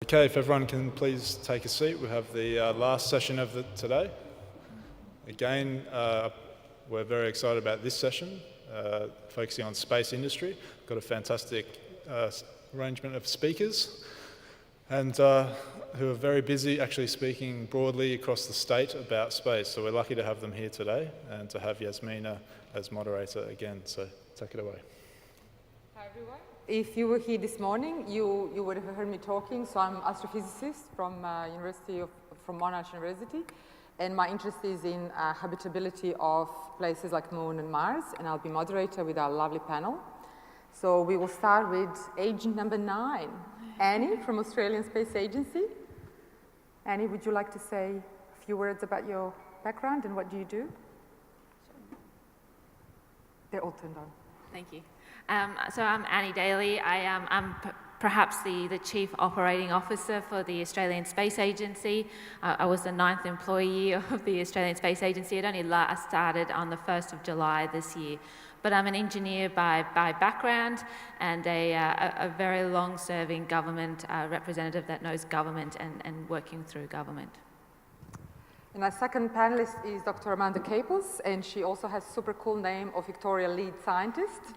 Okay, if everyone can please take a seat. We have the last session of today. Again, we're very excited about this session, focusing on space industry. We've got a fantastic arrangement of speakers and who are very busy actually speaking broadly across the state about space. So we're lucky to have them here today and to have Yasmina as moderator again. So take it away. Hi everyone. If you were here this morning, you would have heard me talking. So I'm an astrophysicist from Monash University, and my interest is in habitability of places like Moon and Mars, and I'll be moderator with our lovely panel. So we will start with agent number 9, Annie from Australian Space Agency. Annie, would you like to say a few words about your background and what do you do? They're all turned on. Thank you. So I'm Annie Daly. I'm perhaps the Chief Operating Officer for the Australian Space Agency. I was the 9th employee of the Australian Space Agency. It only started on the 1st of July this year. But I'm an engineer by background and a very long-serving government representative that knows government and working through government. And our second panelist is Dr. Amanda Caples, and she also has a super cool name of Victoria Lead Scientist.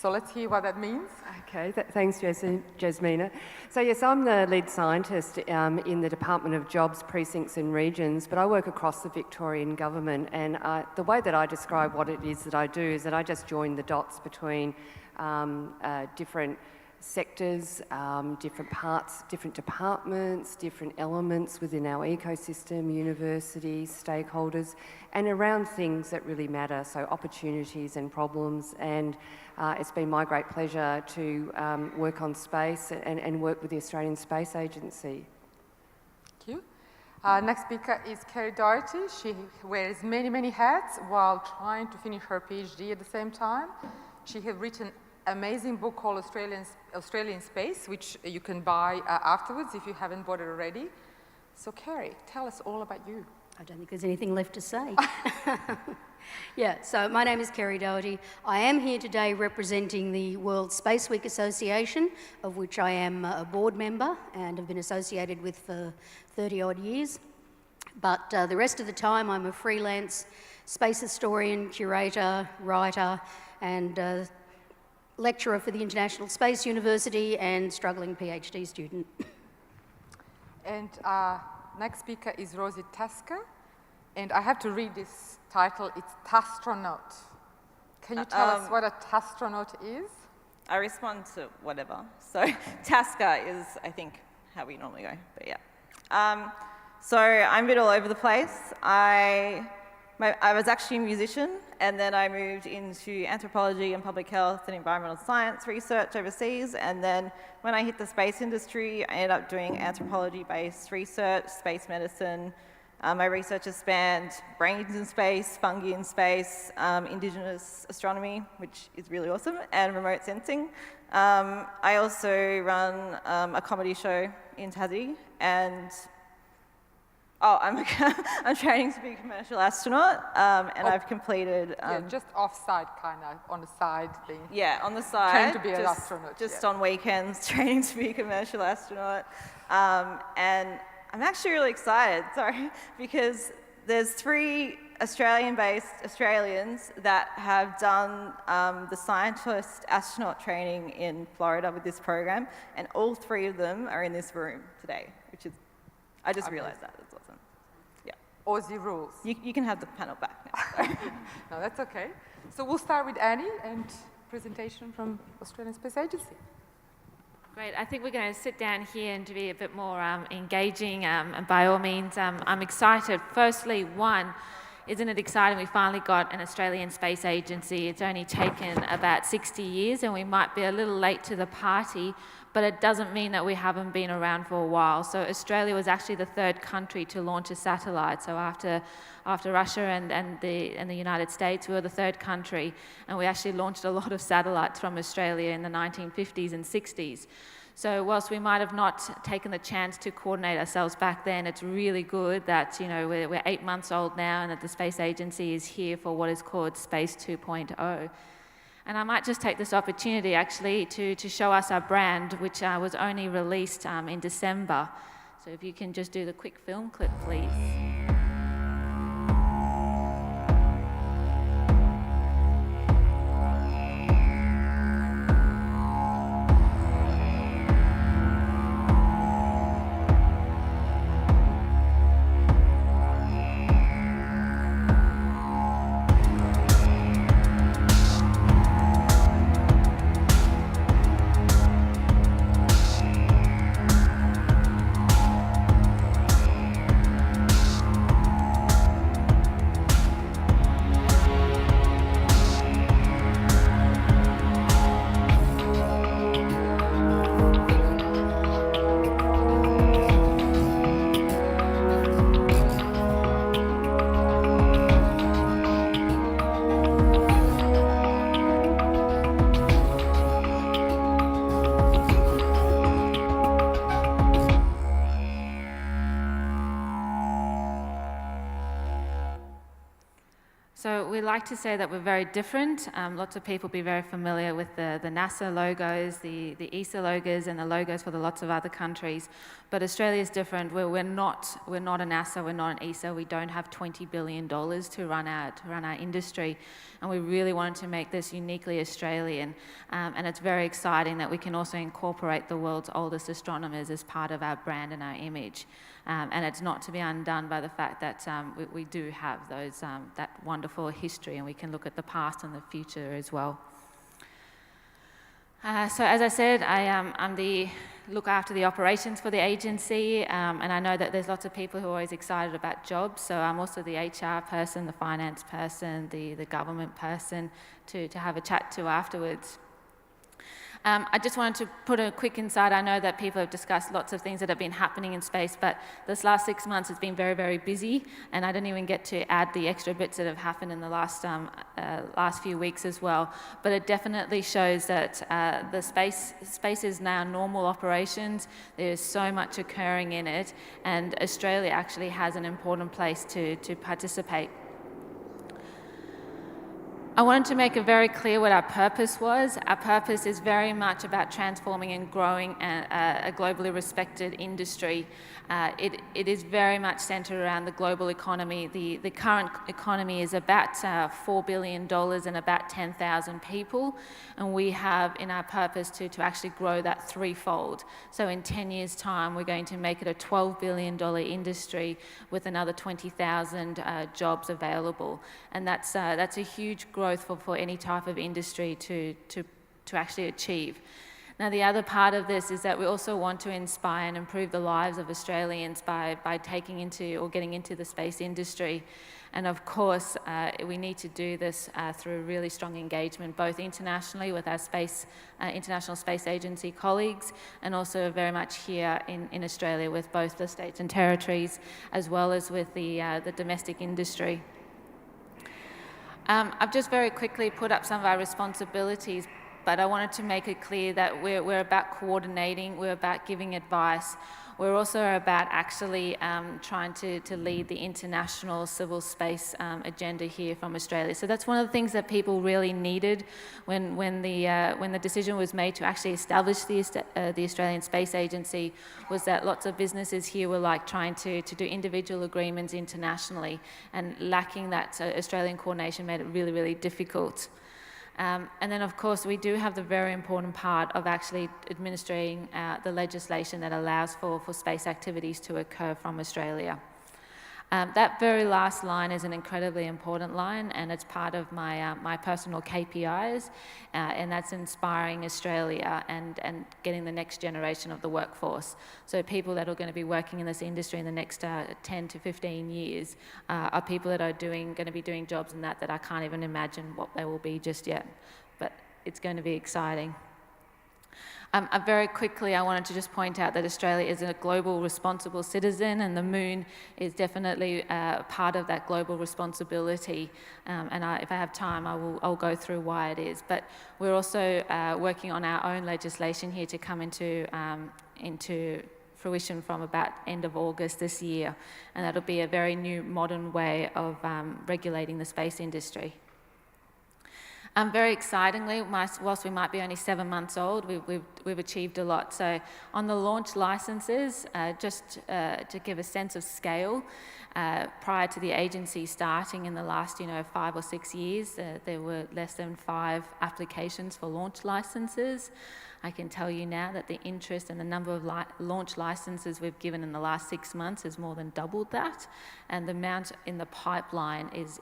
So let's hear what that means. Okay, thanks Jasmina. So yes, I'm the lead scientist in the Department of Jobs, Precincts and Regions, but I work across the Victorian government, and the way that I describe what it is that I do is that I just join the dots between different sectors, different parts, different departments, different elements within our ecosystem, universities, stakeholders, and around things that really matter, so opportunities and problems. And it's been my great pleasure to work on space and work with the Australian Space Agency. Thank you. Next speaker is Kerry Doherty. She wears many, many hats while trying to finish her PhD at the same time. She has written amazing book called Australian Space, which you can buy afterwards if you haven't bought it already. So Kerry, tell us all about you. I don't think there's anything left to say. Yeah, so my name is Kerry Doherty. I am here today representing the World Space Week Association, of which I am a board member and have been associated with for 30-odd years. But the rest of the time I'm a freelance space historian, curator, writer, and lecturer for the International Space University and struggling PhD student. And next speaker is Rosie Tasker. And I have to read this title. It's Tastronaut. Can you tell us what a tastronaut is? I respond to whatever. So Tasker is, I think, how we normally go, but yeah. So I'm a bit all over the place. I was actually a musician, and then I moved into anthropology and public health and environmental science research overseas. And then when I hit the space industry, I ended up doing anthropology-based research, space medicine. My research has spanned brains in space, fungi in space, indigenous astronomy, which is really awesome, and remote sensing. I also run a comedy show in Tassie, and I'm training to be a commercial astronaut, and I've completed... yeah, just off-site, kind of, on the side thing. Yeah, on the side. Trying to be an astronaut. Just on weekends, training to be a commercial astronaut. And I'm actually really excited, because there's 3 Australian-based Australians that have done the scientist astronaut training in Florida with this program, and all 3 of them are in this room today, which is, I just realised that. That's awesome. Yeah. Aussie rules. You can have the panel back now. No, that's okay. So we'll start with Annie and presentation from Australian Space Agency. Great. I think we're going to sit down here and to be a bit more engaging, and by all means, I'm excited. Firstly, isn't it exciting we finally got an Australian Space Agency? It's only taken about 60 years and we might be a little late to the party, but it doesn't mean that we haven't been around for a while. So Australia was actually the 3rd country to launch a satellite. So after Russia and the United States, we were the 3rd country, and we actually launched a lot of satellites from Australia in the 1950s and 60s. So whilst we might have not taken the chance to coordinate ourselves back then, it's really good that, you know, we're 8 months old now and that the Space Agency is here for what is called Space 2.0. And I might just take this opportunity actually to show us our brand, which was only released in December. So if you can just do the quick film clip, please. So we like to say that we're very different. Lots of people will be very familiar with the NASA logos, the ESA logos, and the logos for the lots of other countries. But Australia is different. We're not a NASA, we're not an ESA. We don't have $20 billion to run our industry, and we really wanted to make this uniquely Australian. And it's very exciting that we can also incorporate the world's oldest astronomers as part of our brand and our image. And it's not to be undone by the fact that we do have those that wonderful history, and we can look at the past and the future as well. So as I said, I'm look after the operations for the agency, and I know that there's lots of people who are always excited about jobs, so I'm also the HR person, the finance person, the government person to have a chat to afterwards. I just wanted to put a quick insight. I know that people have discussed lots of things that have been happening in space, but this last 6 months has been very, very busy, and I didn't even get to add the extra bits that have happened in the last few weeks as well. But it definitely shows that the space is now normal operations. There's so much occurring in it, and Australia actually has an important place to participate. I wanted to make it very clear what our purpose was. Our purpose is very much about transforming and growing a globally respected industry. It is very much centred around the global economy. The current economy is about $4 billion and about 10,000 people, and we have in our purpose to actually grow that threefold. So in 10 years' time, we're going to make it a $12 billion industry with another 20,000 jobs available, and that's a huge growth for any type of industry to actually achieve. Now, the other part of this is that we also want to inspire and improve the lives of Australians by taking into or getting into the space industry. And of course, we need to do this through really strong engagement, both internationally with our International Space Agency colleagues, and also very much here in Australia with both the states and territories, as well as with the domestic industry. I've just very quickly put up some of our responsibilities, but I wanted to make it clear that we're about coordinating, we're about giving advice. We're also about actually trying to lead the international civil space agenda here from Australia. So that's one of the things that people really needed when the decision was made to actually establish the Australian Space Agency, was that lots of businesses here were like trying to do individual agreements internationally, and lacking that Australian coordination made it really, really difficult. And then, of course, we do have the very important part of actually administering the legislation that allows for space activities to occur from Australia. That very last line is an incredibly important line, and it's part of my personal KPIs, and that's inspiring Australia and getting the next generation of the workforce. So people that are going to be working in this industry in the next 10 to 15 years are people that are going to be doing jobs in that I can't even imagine what they will be just yet, but it's going to be exciting. Very quickly, I wanted to just point out that Australia is a global responsible citizen, and the moon is definitely part of that global responsibility. And if I have time, I'll go through why it is. But we're also working on our own legislation here to come into fruition from about end of August this year, and that'll be a very new, modern way of regulating the space industry. Very excitingly, whilst we might be only 7 months old, we've achieved a lot. So on the launch licenses, just to give a sense of scale, prior to the agency starting in the last 5 or 6 years, there were less than 5 applications for launch licenses. I can tell you now that the interest and the number of launch licenses we've given in the last 6 months has more than doubled that, and the amount in the pipeline is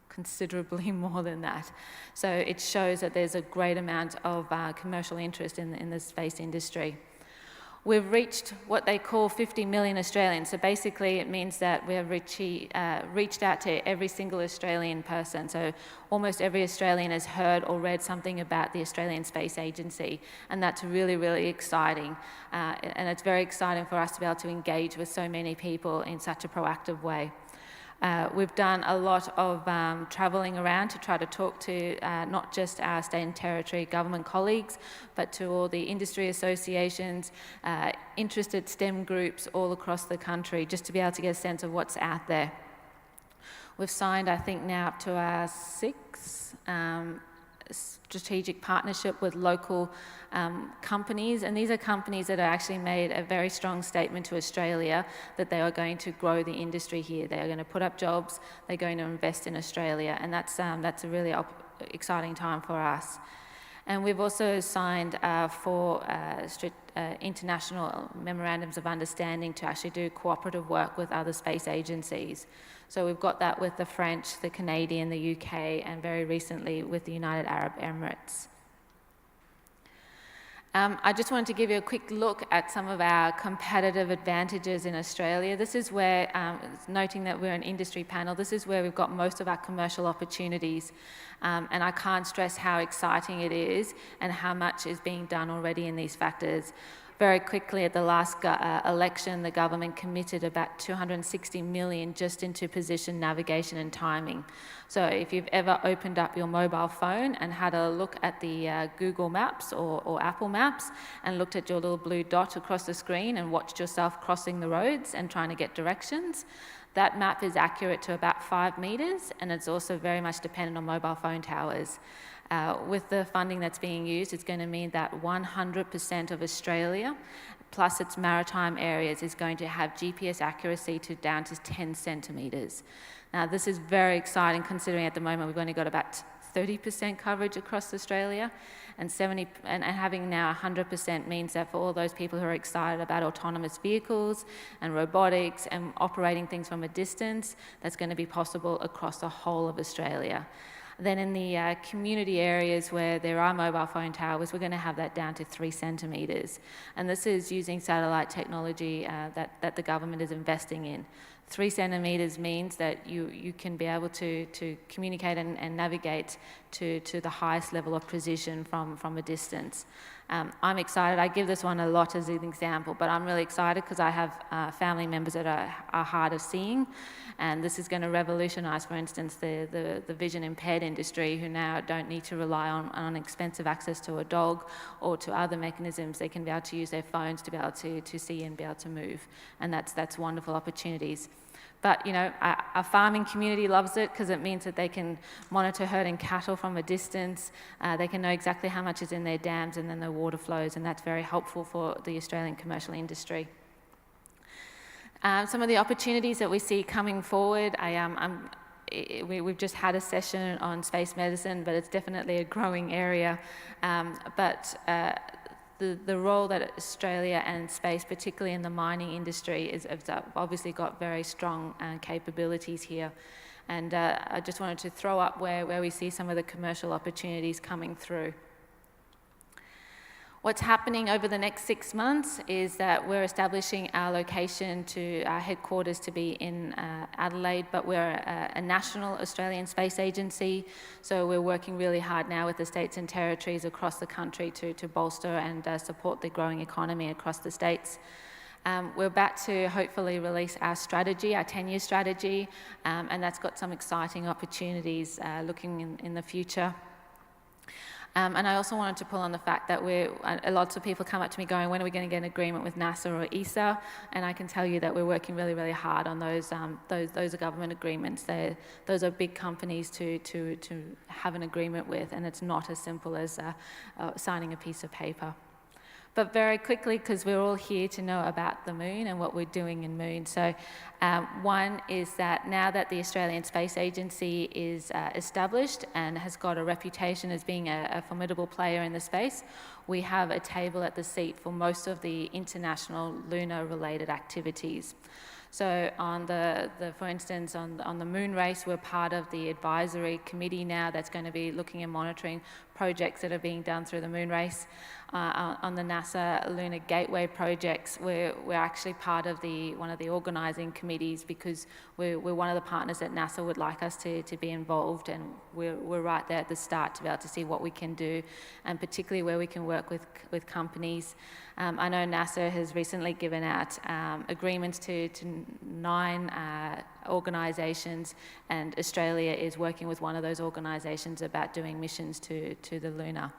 considerably more than that. So it shows that there's a great amount of commercial interest in the space industry. We've reached what they call 50 million Australians. So basically it means that we have reached out to every single Australian person. So almost every Australian has heard or read something about the Australian Space Agency, and that's really, really exciting. And it's very exciting for us to be able to engage with so many people in such a proactive way. We've done a lot of travelling around to try to talk to not just our state and territory government colleagues, but to all the industry associations, interested STEM groups all across the country, just to be able to get a sense of what's out there. We've signed, I think, now up to our 6th strategic partnership with local companies, and these are companies that have actually made a very strong statement to Australia that they are going to grow the industry here. They are going to put up jobs, they're going to invest in Australia, and that's a really exciting time for us. And we've also signed 4 international memorandums of understanding to actually do cooperative work with other space agencies. So we've got that with the French, the Canadian, the UK, and very recently with the United Arab Emirates. I just wanted to give you a quick look at some of our competitive advantages in Australia. This is where, noting that we're an industry panel, this is where we've got most of our commercial opportunities. And I can't stress how exciting it is and how much is being done already in these factors. Very quickly, at the last election, the government committed about 260 million just into position, navigation and timing. So if you've ever opened up your mobile phone and had a look at the Google Maps or Apple Maps and looked at your little blue dot across the screen and watched yourself crossing the roads and trying to get directions, that map is accurate to about 5 metres, and it's also very much dependent on mobile phone towers. With the funding that's being used, it's going to mean that 100% of Australia, plus its maritime areas, is going to have GPS accuracy to down to 10 centimetres. Now, this is very exciting, considering at the moment we've only got about 30% coverage across Australia, and having now 100% means that for all those people who are excited about autonomous vehicles and robotics and operating things from a distance, that's going to be possible across the whole of Australia. Then in the community areas where there are mobile phone towers, we're going to have that down to 3 centimetres. And this is using satellite technology that the government is investing in. 3 centimetres means that you can be able to communicate and navigate to the highest level of precision from a distance. I'm excited. I give this one a lot as an example, but I'm really excited because I have family members that are hard of seeing, and this is going to revolutionise, for instance, the vision impaired industry, who now don't need to rely on expensive access to a dog or to other mechanisms. They can be able to use their phones to be able to see and be able to move, and that's wonderful opportunities. But, our farming community loves it because it means that they can monitor herding cattle from a distance. They can know exactly how much is in their dams and then the water flows, and that's very helpful for the Australian commercial industry. Some of the opportunities that we see coming forward, we've just had a session on space medicine, but it's definitely a growing area. The role that Australia and space, particularly in the mining industry, has obviously got very strong capabilities here. And I just wanted to throw up where we see some of the commercial opportunities coming through. What's happening over the next 6 months is that we're establishing our location to our headquarters to be in Adelaide, but we're a national Australian space agency, so we're working really hard now with the states and territories across the country to bolster and support the growing economy across the states. We're about to hopefully release our strategy, our 10-year strategy, and that's got some exciting opportunities looking in the future. And I also wanted to pull on the fact that lots of people come up to me going, when are we going to get an agreement with NASA or ESA? And I can tell you that we're working really, really hard on those are government agreements. Those are big companies to have an agreement with, and it's not as simple as signing a piece of paper. But very quickly, because we're all here to know about the moon and what we're doing in moon. So one is that now that the Australian Space Agency is established and has got a reputation as being a formidable player in the space, we have a table at the seat for most of the international lunar-related activities. So for instance, on the moon race, we're part of the advisory committee now that's going to be looking and monitoring projects that are being done through the moon race. On the NASA Lunar Gateway projects, we're actually part of one of the organising committees, because we're one of the partners that NASA would like us to be involved, and we're right there at the start to be able to see what we can do, and particularly where we can work with companies. I know NASA has recently given out agreements to 9 organisations, and Australia is working with one of those organisations about doing missions to the lunar.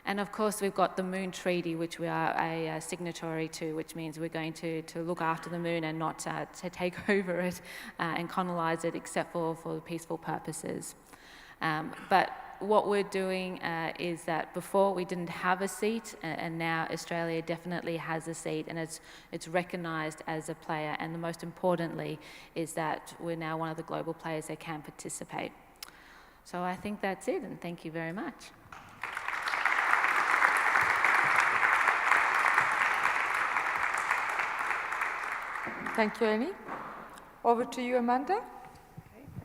And of course, we've got the Moon Treaty, which we are a signatory to, which means we're going to look after the moon and not to take over it and colonise it, except for peaceful purposes. But what we're doing is that before we didn't have a seat, and now Australia definitely has a seat, and it's recognised as a player. And the most importantly is that we're now one of the global players that can participate. So I think that's it, and thank you very much. Thank you, Annie. Over to you, Amanda.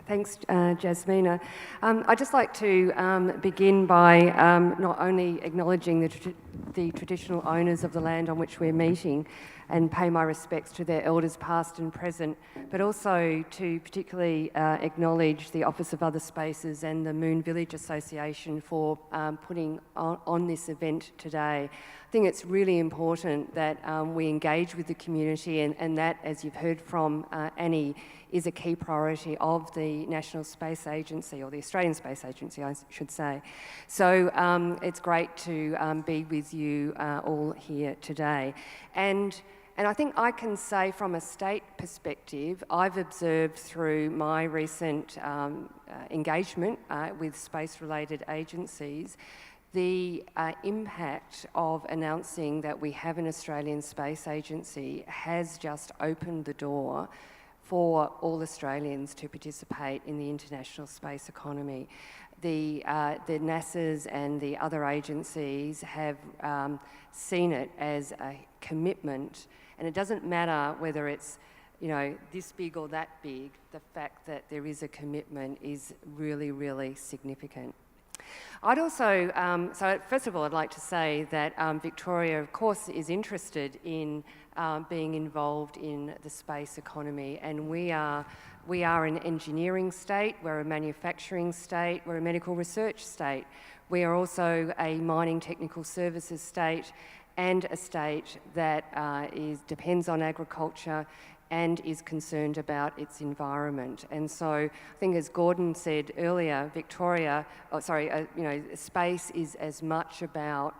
Thanks, Jasmina. I'd just like to begin by not only acknowledging the traditional owners of the land on which we're meeting and pay my respects to their elders past and present, but also to particularly acknowledge the Office of Other Spaces and the Moon Village Association for putting on this event today. I think it's really important that we engage with the community, and that, as you've heard from Annie, is a key priority of the National Space Agency, or the Australian Space Agency, I should say. So it's great to be with you all here today. And I think I can say from a state perspective, I've observed through my recent engagement with space-related agencies the impact of announcing that we have an Australian Space Agency has just opened the door for all Australians to participate in the international space economy. The NASAs and the other agencies have seen it as a commitment, and it doesn't matter whether it's this big or that big, the fact that there is a commitment is really, really significant. I'd also, so first of all, I'd like to say that Victoria, of course, is interested in being involved in the space economy, and we are an engineering state, we're a manufacturing state, we're a medical research state. We are also a mining technical services state, and a state that depends on agriculture and is concerned about its environment. And so I think, as Gordon said earlier, space is as much about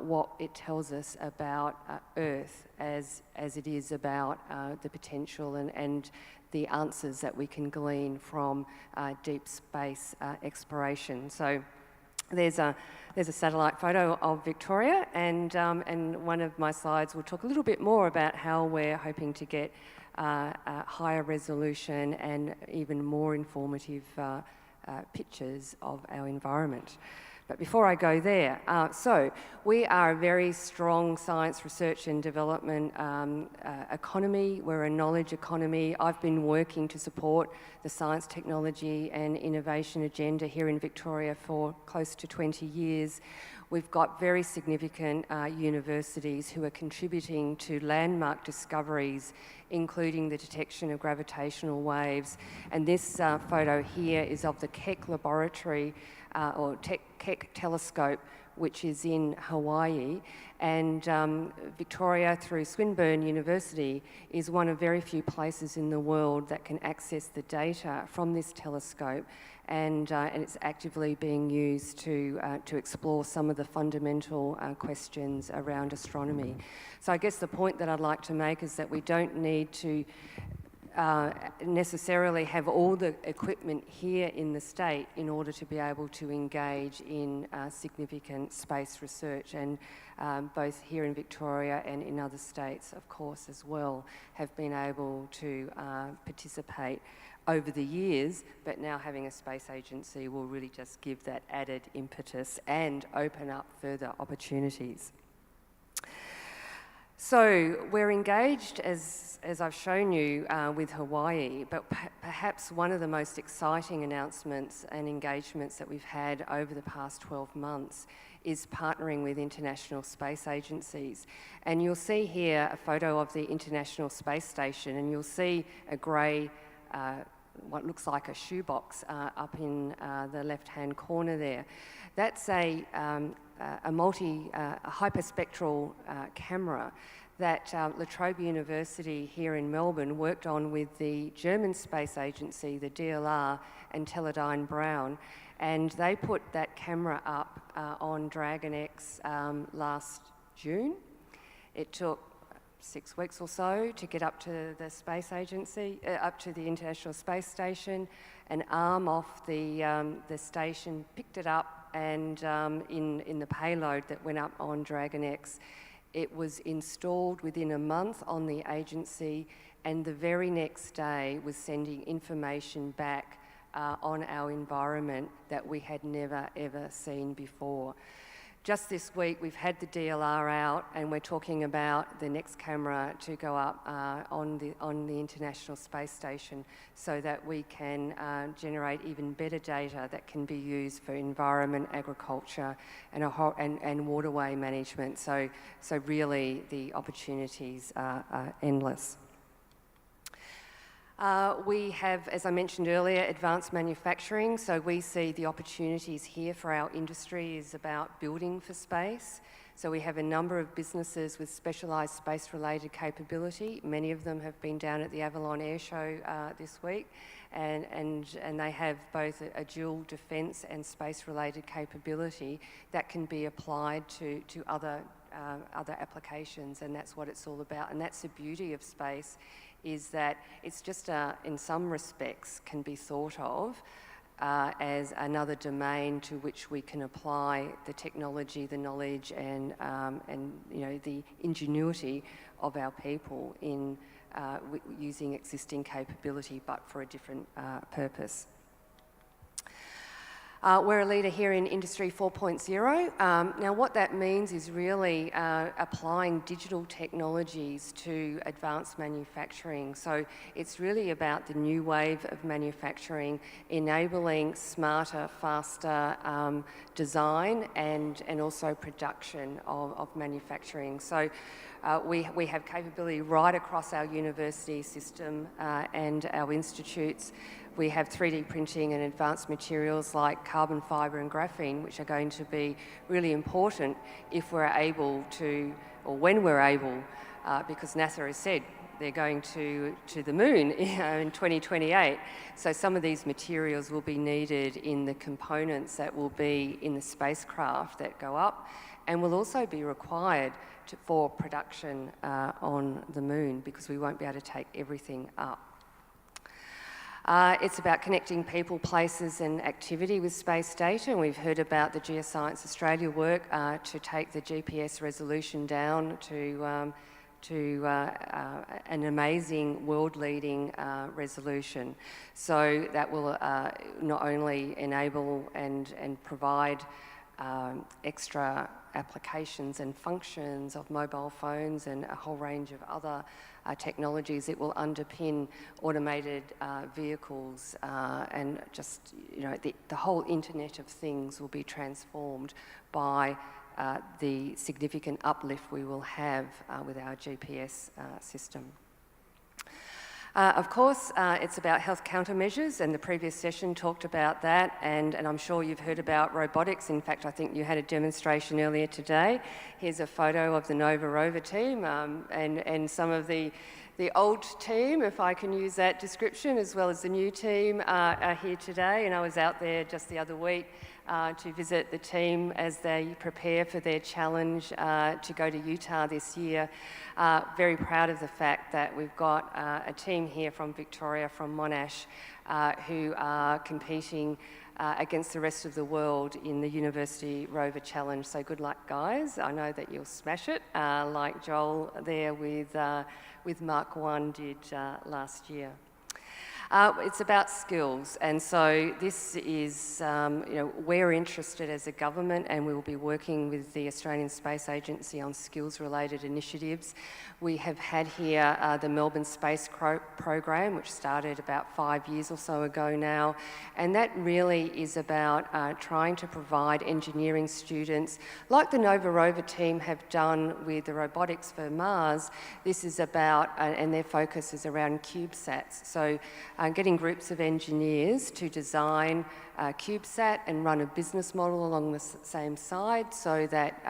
what it tells us about Earth as it is about the potential and the answers that we can glean from deep space exploration. So there's a satellite photo of Victoria, and one of my slides will talk a little bit more about how we're hoping to get higher resolution and even more informative pictures of our environment. But before I go there, so we are a very strong science research and development economy. We're a knowledge economy. I've been working to support the science, technology and innovation agenda here in Victoria for close to 20 years. We've got very significant universities who are contributing to landmark discoveries, including the detection of gravitational waves. And this photo here is of the Keck laboratory or Keck telescope, which is in Hawaii. And Victoria, through Swinburne University, is one of very few places in the world that can access the data from this telescope, and it's actively being used to explore some of the fundamental questions around astronomy. So I guess the point that I'd like to make is that we don't need to necessarily have all the equipment here in the state in order to be able to engage in significant space research, and both here in Victoria and in other states, of course, as well, have been able to participate over the years, but now having a space agency will really just give that added impetus and open up further opportunities. So we're engaged, as I've shown you, with Hawaii, but perhaps one of the most exciting announcements and engagements that we've had over the past 12 months is partnering with international space agencies. And you'll see here a photo of the International Space Station, and you'll see a grey, what looks like a shoebox up in the left-hand corner there. That's a hyperspectral camera that La Trobe University here in Melbourne worked on with the German space agency, the DLR, and Teledyne Brown. And they put that camera up on Dragon X last June. It took 6 weeks or so to get up to the space agency, up to the International Space Station. An arm off the station picked it up, and in the payload that went up on Dragon X, it was installed within a month on the agency, and the very next day was sending information back on our environment that we had never ever seen before. Just this week, we've had the DLR out, and we're talking about the next camera to go up on the International Space Station, so that we can generate even better data that can be used for environment, agriculture, and waterway management. So really, the opportunities are endless. We have, as I mentioned earlier, advanced manufacturing. So we see the opportunities here for our industry is about building for space. So we have a number of businesses with specialised space-related capability. Many of them have been down at the Avalon Air Show this week, and they have both a dual defence and space-related capability that can be applied to other applications, and that's what it's all about. And that's the beauty of space, is that it's just, in some respects, can be thought of as another domain to which we can apply the technology, the knowledge, and the ingenuity of our people in using existing capability, but for a different purpose. We're a leader here in Industry 4.0. Now what that means is really applying digital technologies to advanced manufacturing. So it's really about the new wave of manufacturing, enabling smarter, faster design and also production of manufacturing. So we have capability right across our university system and our institutes. We have 3D printing and advanced materials like carbon fibre and graphene, which are going to be really important if we're able to, or when we're able, because NASA has said they're going to the moon in 2028. So some of these materials will be needed in the components that will be in the spacecraft that go up, and will also be required for production on the moon, because we won't be able to take everything up. It's about connecting people, places and activity with space data, and we've heard about the Geoscience Australia work to take the GPS resolution down to an amazing world-leading resolution. So that will not only enable and provide extra applications and functions of mobile phones and a whole range of other technologies. It will underpin automated vehicles and just, the whole Internet of Things will be transformed by the significant uplift we will have with our GPS system. Of course, it's about health countermeasures, and the previous session talked about that, and I'm sure you've heard about robotics. In fact, I think you had a demonstration earlier today. Here's a photo of the Nova Rover team and some of the old team, if I can use that description, as well as the new team are here today, and I was out there just the other week to visit the team as they prepare for their challenge to go to Utah this year. Very proud of the fact that we've got a team here from Victoria, from Monash, who are competing against the rest of the world in the University Rover Challenge. So good luck, guys. I know that you'll smash it, like Joel there with Mark 1 did last year. It's about skills, and so this is, we're interested as a government, and we will be working with the Australian Space Agency on skills-related initiatives. We have had here the Melbourne Space Program, which started about 5 years or so ago now, and that really is about trying to provide engineering students, like the Nova Rover team have done with the robotics for Mars. This is about, and their focus is around CubeSats. So getting groups of engineers to design a CubeSat and run a business model along the same side, so that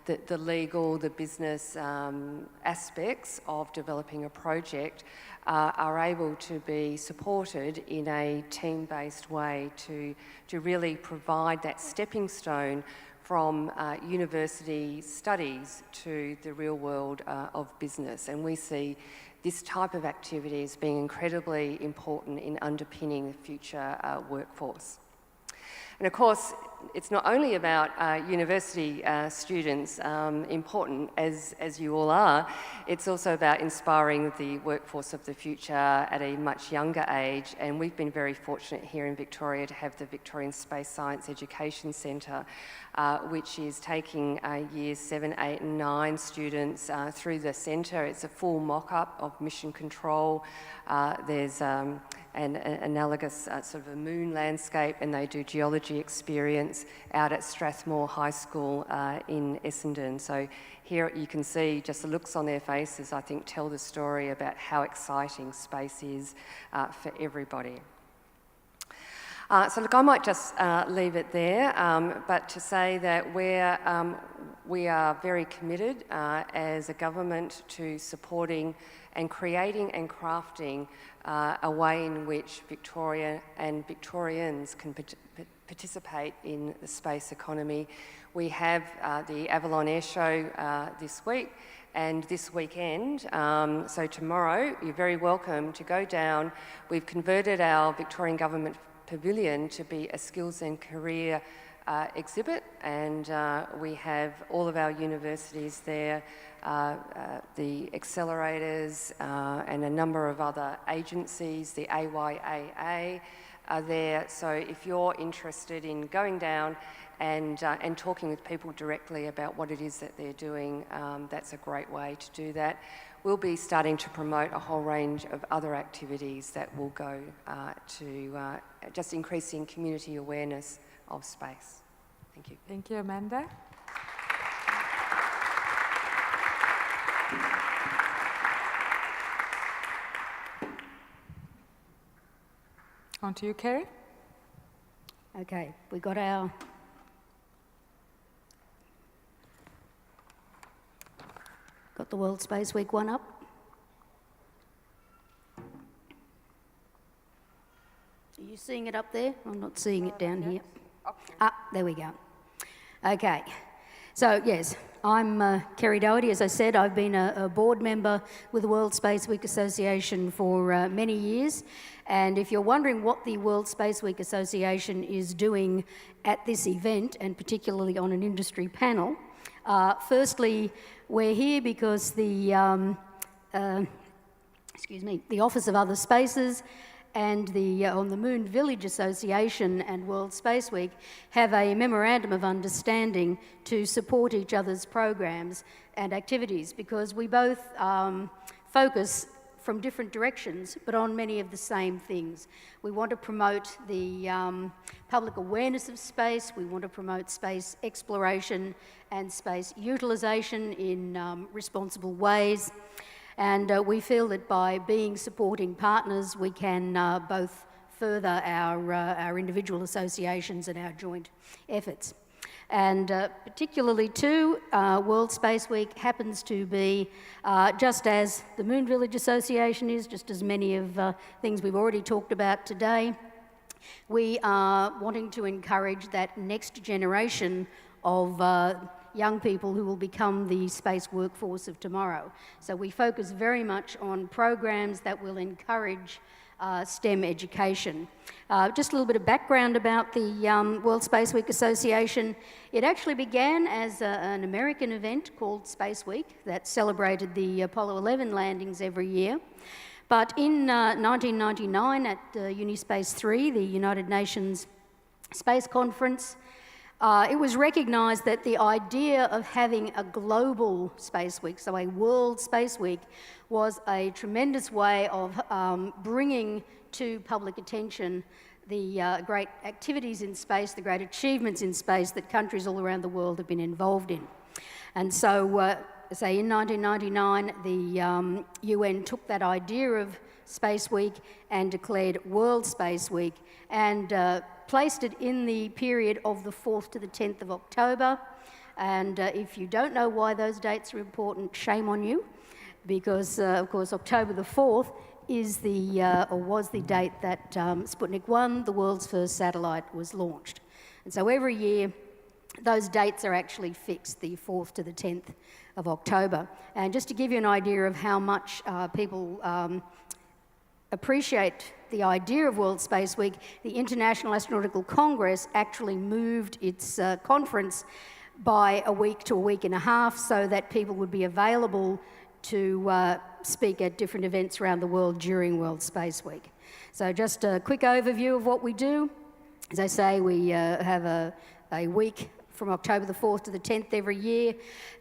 the legal, the business aspects of developing a project are able to be supported in a team-based way to really provide that stepping stone from university studies to the real world of business. And we see this type of activity as being incredibly important in underpinning the future workforce. And of course, it's not only about university students, important as you all are, it's also about inspiring the workforce of the future at a much younger age. And we've been very fortunate here in Victoria to have the Victorian Space Science Education Centre, which is taking years 7, 8 and 9 students through the centre. It's a full mock-up of mission control. There's an analogous sort of a moon landscape, and they do geology experience out at Strathmore High School in Essendon. So here you can see just the looks on their faces, I think, tell the story about how exciting space is for everybody. So look, I might just leave it there, but to say that we are very committed as a government to supporting and creating and crafting a way in which Victoria and Victorians can participate in the space economy. We have the Avalon Air Show this week and this weekend, so tomorrow you're very welcome to go down. We've converted our Victorian Government Pavilion to be a skills and career exhibit, and we have all of our universities there, the accelerators and a number of other agencies, the AYAA are there. So if you're interested in going down and talking with people directly about what it is that they're doing, that's a great way to do that. We'll be starting to promote a whole range of other activities that will go to just increasing community awareness of space. Thank you. Thank you, Amanda. On to you, Kerry. Okay, we got our the World Space Week one up. Are you seeing it up there? I'm not seeing it down here. Ah, there we go. Okay, so yes, I'm Kerry Doherty. As I said, I've been a board member with the World Space Week Association for many years. And if you're wondering what the World Space Week Association is doing at this event, and particularly on an industry panel, firstly, we're here because the Office of Other Spaces and the On the Moon Village Association and World Space Week have a memorandum of understanding to support each other's programs and activities, because we both focus from different directions, but on many of the same things. We want to promote the public awareness of space. We want to promote space exploration and space utilisation in responsible ways. And we feel that by being supporting partners, we can both further our individual associations and our joint efforts. And particularly too, World Space Week happens to be, just as the Moon Village Association is, just as many of things we've already talked about today, we are wanting to encourage that next generation of young people who will become the space workforce of tomorrow. So we focus very much on programs that will encourage STEM education. Just a little bit of background about the World Space Week Association. It actually began as an American event called Space Week that celebrated the Apollo 11 landings every year. But in 1999 at Unispace 3, the United Nations Space Conference, it was recognised that the idea of having a global Space Week, so a World Space Week, was a tremendous way of bringing to public attention the great activities in space, the great achievements in space that countries all around the world have been involved in. And so, say in 1999, the UN took that idea of Space Week and declared World Space Week and placed it in the period of the 4th to the 10th of October. And if you don't know why those dates are important, shame on you, because of course October the 4th is was the date that Sputnik 1, the world's first satellite, was launched. And so every year those dates are actually fixed, the 4th to the 10th of October. And just to give you an idea of how much people appreciate the idea of World Space Week, the International Astronautical Congress actually moved its conference by a week to a week and a half so that people would be available to speak at different events around the world during World Space Week. So just a quick overview of what we do. As I say, we have a week from October the 4th to the 10th every year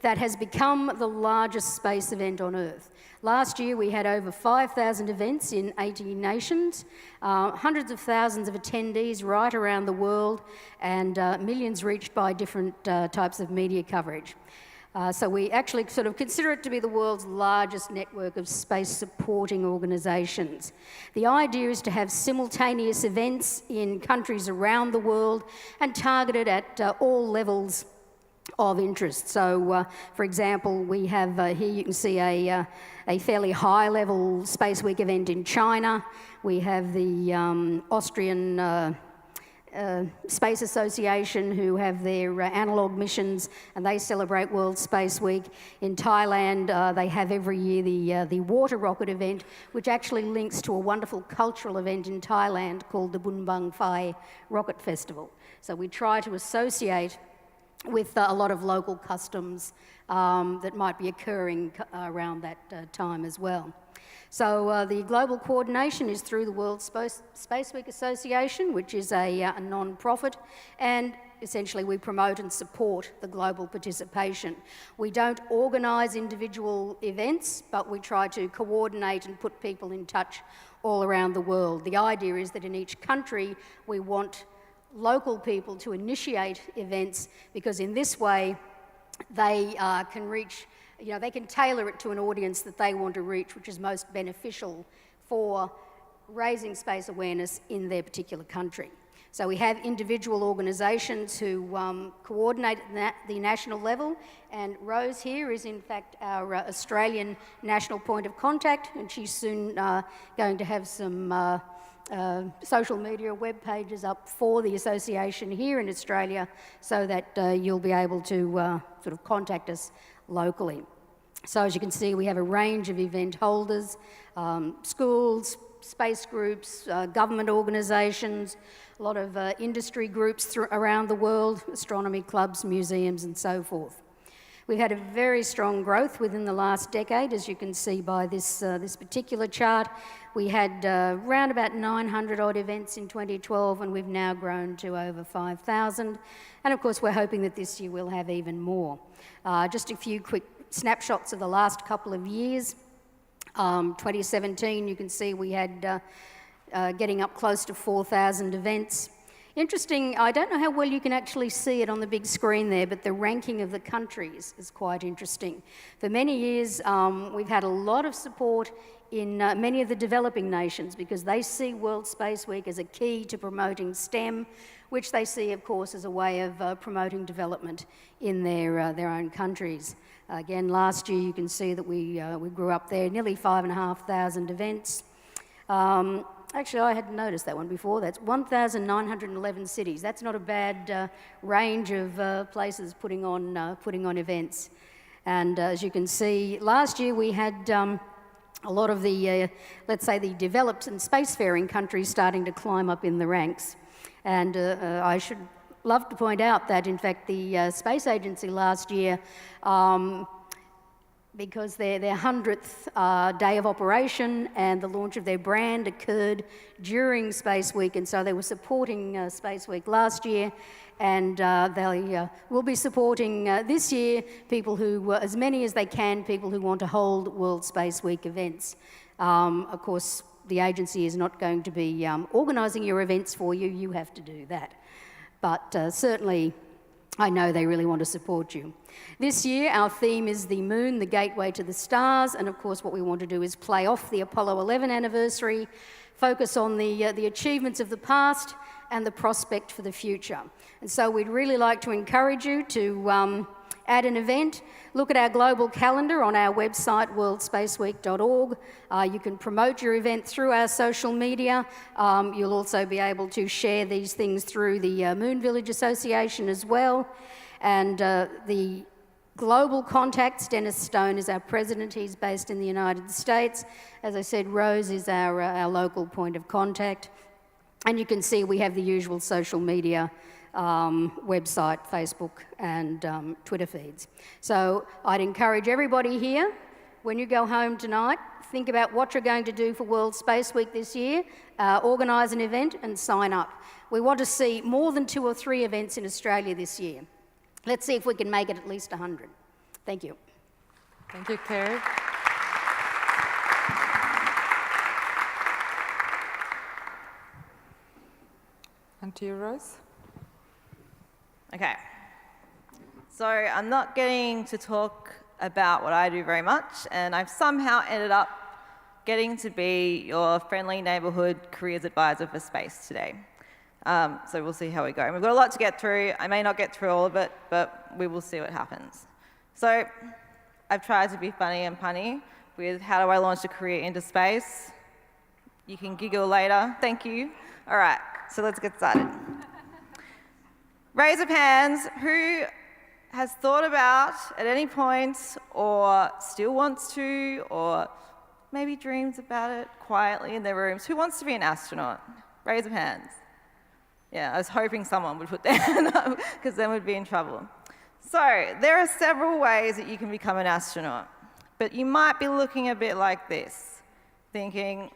that has become the largest space event on Earth. Last year we had over 5,000 events in 80 nations, hundreds of thousands of attendees right around the world, and millions reached by different types of media coverage. So we actually sort of consider it to be the world's largest network of space supporting organisations. The idea is to have simultaneous events in countries around the world and targeted at all levels of interest. So, for example, we have here you can see a fairly high-level Space Week event in China. We have the Austrian Space Association, who have their analogue missions, and they celebrate World Space Week. In Thailand, they have every year the water rocket event, which actually links to a wonderful cultural event in Thailand called the Bun Bang Phai Rocket Festival. So we try to associate with a lot of local customs that might be occurring around that time as well. So the global coordination is through the World Space Week Association, which is a non-profit, and essentially we promote and support the global participation. We don't organise individual events, but we try to coordinate and put people in touch all around the world. The idea is that in each country we want local people to initiate events, because in this way they can reach, they can tailor it to an audience that they want to reach, which is most beneficial for raising space awareness in their particular country. So we have individual organisations who coordinate at the national level, and Rose here is in fact our Australian national point of contact, and she's soon going to have some social media web pages up for the association here in Australia, so that you'll be able to sort of contact us locally. So as you can see, we have a range of event holders, schools, space groups, government organisations, a lot of industry groups around the world, astronomy clubs, museums and so forth. We've had a very strong growth within the last decade, as you can see by this particular chart. We had around about 900 odd events in 2012, and we've now grown to over 5,000. And of course, we're hoping that this year we'll have even more. Just a few quick snapshots of the last couple of years. 2017, you can see we had getting up close to 4,000 events. Interesting, I don't know how well you can actually see it on the big screen there, but the ranking of the countries is quite interesting. For many years, we've had a lot of support in many of the developing nations because they see World Space Week as a key to promoting STEM, which they see, of course, as a way of promoting development in their own countries. Again, last year you can see that we grew up there, nearly 5,500 events. Actually, I hadn't noticed that one before. That's 1,911 cities. That's not a bad range of places putting on events. And as you can see, last year we had a lot of the, let's say, the developed and spacefaring countries starting to climb up in the ranks. And I should love to point out that, in fact, the Space Agency last year, because their 100th day of operation and the launch of their brand occurred during Space Week, and so they were supporting Space Week last year, and they will be supporting this year people who, as many as they can, people who want to hold World Space Week events. Of course, the agency is not going to be organising your events for you, you have to do that. But certainly, I know they really want to support you. This year, our theme is the moon, the gateway to the stars, and of course what we want to do is play off the Apollo 11 anniversary, focus on the achievements of the past and the prospect for the future. And so we'd really like to encourage you to add an event. Look at our global calendar on our website, worldspaceweek.org. You can promote your event through our social media. You'll also be able to share these things through the Moon Village Association as well. And the global contacts, Dennis Stone is our president. He's based in the United States. As I said, Rose is our local point of contact. And you can see we have the usual social media website, Facebook and Twitter feeds. So I'd encourage everybody here, when you go home tonight, think about what you're going to do for World Space Week this year, organise an event and sign up. We want to see more than 2 or 3 events in Australia this year. Let's see if we can make it at least 100. Thank you. Thank you, Kerry. And to you, Rose. Okay. So I'm not getting to talk about what I do very much, and I've somehow ended up getting to be your friendly neighbourhood careers advisor for space today. So we'll see how we go. We've got a lot to get through. I may not get through all of it, but we will see what happens. So I've tried to be funny and punny with how do I launch a career into space. You can giggle later. Thank you. All right, so let's get started. Raise of hands, who has thought about at any point or still wants to or maybe dreams about it quietly in their rooms, who wants to be an astronaut? Raise of hands. Yeah, I was hoping someone would put their hand up because then we'd be in trouble. So there are several ways that you can become an astronaut, but you might be looking a bit like this, thinking,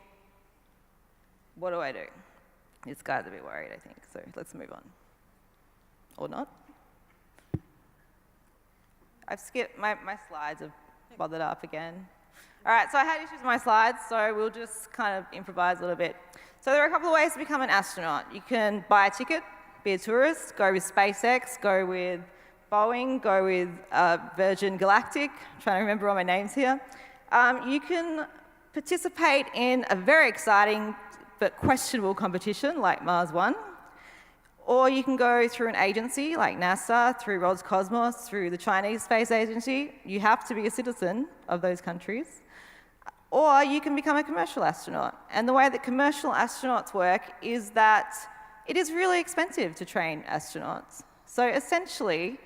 what do I do? This guy's a bit worried, I think, so let's move on. Or not. I've skipped, my slides have bothered up again. All right, so I had issues with my slides, so we'll just kind of improvise a little bit. So there are a couple of ways to become an astronaut. You can buy a ticket, be a tourist, go with SpaceX, go with Boeing, go with Virgin Galactic. I'm trying to remember all my names here. You can participate in a very exciting but questionable competition like Mars One. Or you can go through an agency like NASA, through Roscosmos, through the Chinese Space Agency. You have to be a citizen of those countries. Or you can become a commercial astronaut. And the way that commercial astronauts work is that it is really expensive to train astronauts. So essentially,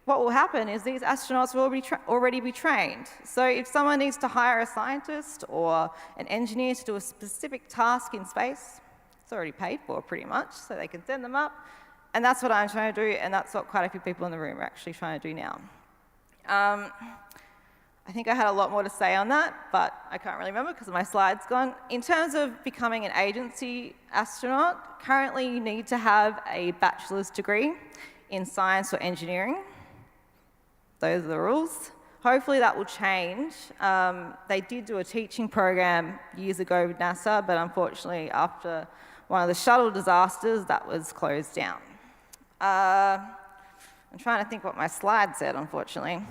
what will happen is these astronauts will already be trained. So if someone needs to hire a scientist or an engineer to do a specific task in space, it's already paid for pretty much, so they can send them up. And that's what I'm trying to do, and that's what quite a few people in the room are actually trying to do now. I think I had a lot more to say on that, but I can't really remember because my slide's gone. In terms of becoming an agency astronaut, currently you need to have a bachelor's degree in science or engineering. Those are the rules. Hopefully that will change. They did do a teaching program years ago with NASA, but unfortunately after one of the shuttle disasters that was closed down. I'm trying to think what my slide said, unfortunately.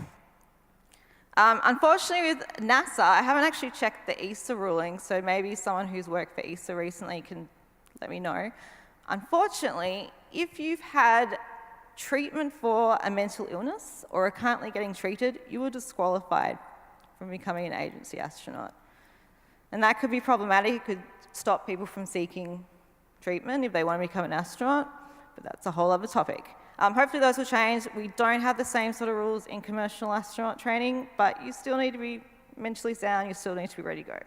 Unfortunately, with NASA, I haven't actually checked the ESA ruling, so maybe someone who's worked for ESA recently can let me know. Unfortunately, if you've had treatment for a mental illness or are currently getting treated, you are disqualified from becoming an agency astronaut. And that could be problematic. It could stop people from seeking treatment if they want to become an astronaut, but that's a whole other topic. Hopefully those will change. We don't have the same sort of rules in commercial astronaut training, but you still need to be mentally sound, you still need to be ready to go.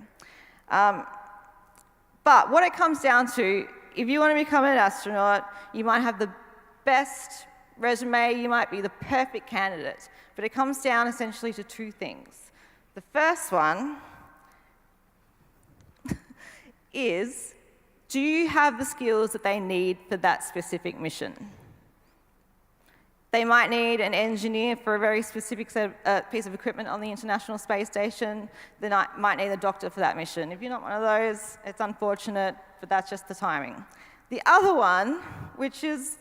But what it comes down to, if you want to become an astronaut, you might have the best resume, you might be the perfect candidate, but it comes down essentially to two things. The first one is, do you have the skills that they need for that specific mission? They might need an engineer for a very specific piece of equipment on the International Space Station. They might need a doctor for that mission. If you're not one of those, it's unfortunate, but that's just the timing. The other one, which is,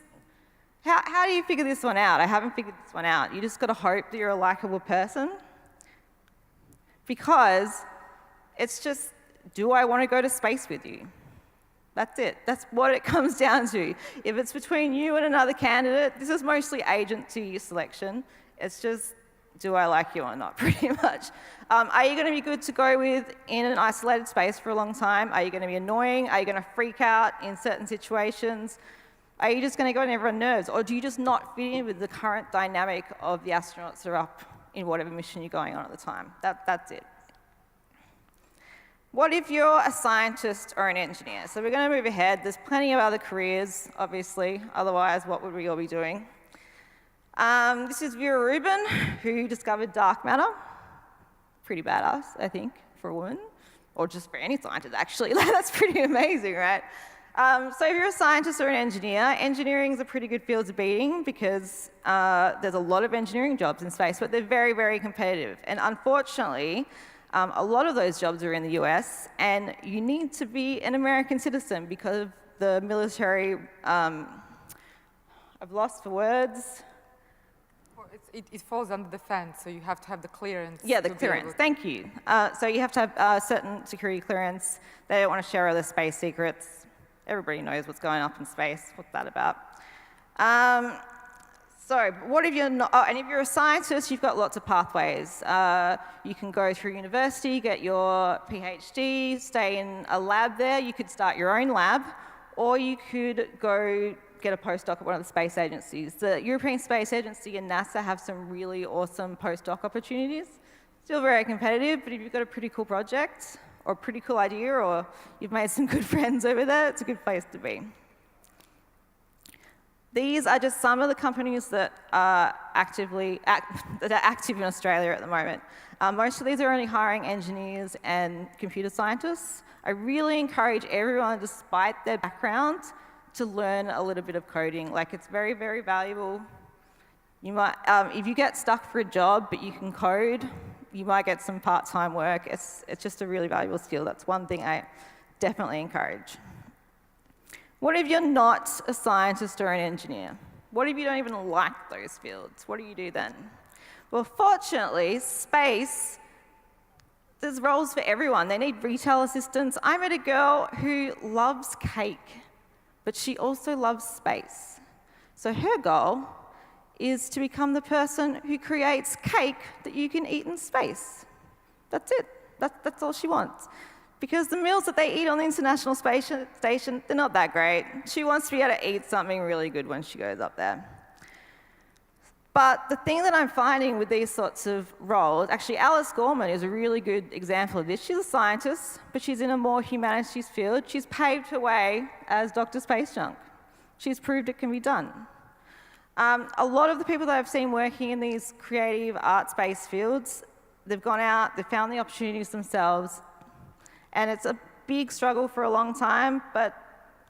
how do you figure this one out? I haven't figured this one out. You just got to hope that you're a likable person. Because it's just, do I want to go to space with you? That's it. That's what it comes down to. If it's between you and another candidate, this is mostly agency selection. It's just, do I like you or not, pretty much. Are you going to be good to go with in an isolated space for a long time? Are you going to be annoying? Are you going to freak out in certain situations? Are you just going to go on everyone's nerves? Or do you just not fit in with the current dynamic of the astronauts that are up in whatever mission you're going on at the time? That's it. What if you're a scientist or an engineer? So we're going to move ahead. There's plenty of other careers, obviously. Otherwise, what would we all be doing? This is Vera Rubin, who discovered dark matter. Pretty badass, I think, for a woman. Or just for any scientist, actually. That's pretty amazing, right? So if you're a scientist or an engineer, engineering is a pretty good field to be in because there's a lot of engineering jobs in space, but they're very, very competitive. And unfortunately, a lot of those jobs are in the US, and you need to be an American citizen because of the military, I've lost for words. Well, it falls under defense, so you have to have the clearance. Yeah, the clearance, thank you. So you have to have certain security clearance. They don't want to share other space secrets. Everybody knows what's going up in space. What's that about? So what if you're not, and if you're a scientist, you've got lots of pathways. You can go through university, get your PhD, stay in a lab there. You could start your own lab, or you could go get a postdoc at one of the space agencies. The European Space Agency and NASA have some really awesome postdoc opportunities. Still very competitive, but if you've got a pretty cool project, or a pretty cool idea, or you've made some good friends over there, it's a good place to be. These are just some of the companies that are active in Australia at the moment. Most of these are only hiring engineers and computer scientists. I really encourage everyone, despite their background, to learn a little bit of coding. Like, it's very, very valuable. You might, if you get stuck for a job but you can code, you might get some part-time work. It's just a really valuable skill. That's one thing I definitely encourage. What if you're not a scientist or an engineer? What if you don't even like those fields? What do you do then? Well, fortunately, space, there's roles for everyone. They need retail assistants. I met a girl who loves cake, but she also loves space. So her goal is to become the person who creates cake that you can eat in space. That's it. That's all she wants. Because the meals that they eat on the International Space Station, they're not that great. She wants to be able to eat something really good when she goes up there. But the thing that I'm finding with these sorts of roles, actually Alice Gorman is a really good example of this. She's a scientist, but she's in a more humanities field. She's paved her way as Dr. Space Junk. She's proved it can be done. A lot of the people that I've seen working in these creative art-based fields, they've gone out, they've found the opportunities themselves, and it's a big struggle for a long time, but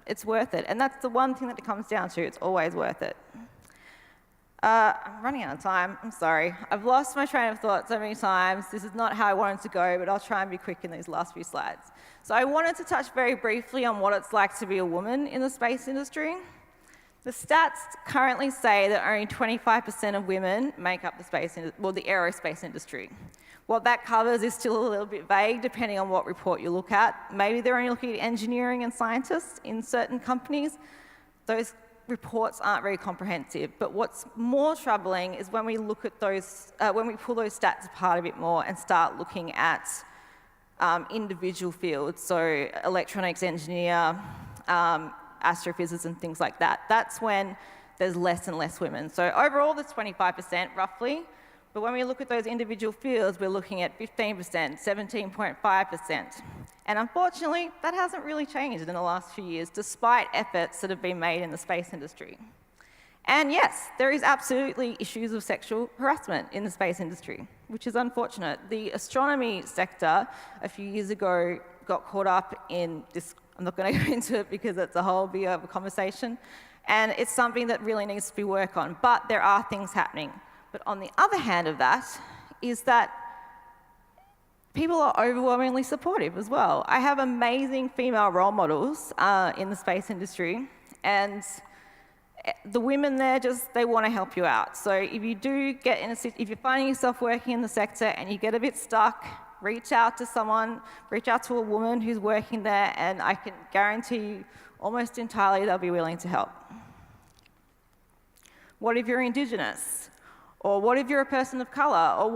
it's worth it. And that's the one thing that it comes down to, it's always worth it. I'm running out of time, I'm sorry. I've lost my train of thought so many times. This is not how I wanted to go, but I'll try and be quick in these last few slides. So I wanted to touch very briefly on what it's like to be a woman in the space industry. The stats currently say that only 25% of women make up the aerospace industry. What that covers is still a little bit vague depending on what report you look at. Maybe they're only looking at engineering and scientists in certain companies. Those reports aren't very comprehensive. But what's more troubling is when we look at those, when we pull those stats apart a bit more and start looking at individual fields, so electronics engineer, astrophysicists and things like that. That's when there's less and less women. So overall, there's 25% roughly. But when we look at those individual fields, we're looking at 15%, 17.5%. And unfortunately, that hasn't really changed in the last few years, despite efforts that have been made in the space industry. And yes, there is absolutely issues of sexual harassment in the space industry, which is unfortunate. The astronomy sector a few years ago got caught up in this. I'm not going to go into it because it's a whole big of a conversation. And it's something that really needs to be worked on. But there are things happening. But on the other hand of that is that people are overwhelmingly supportive as well. I have amazing female role models in the space industry, and the women there they want to help you out. So if you do get if you're finding yourself working in the sector and you get a bit stuck, reach out to someone, reach out to a woman who's working there, and I can guarantee you almost entirely they'll be willing to help. What if you're Indigenous? Or what if you're a person of colour? Or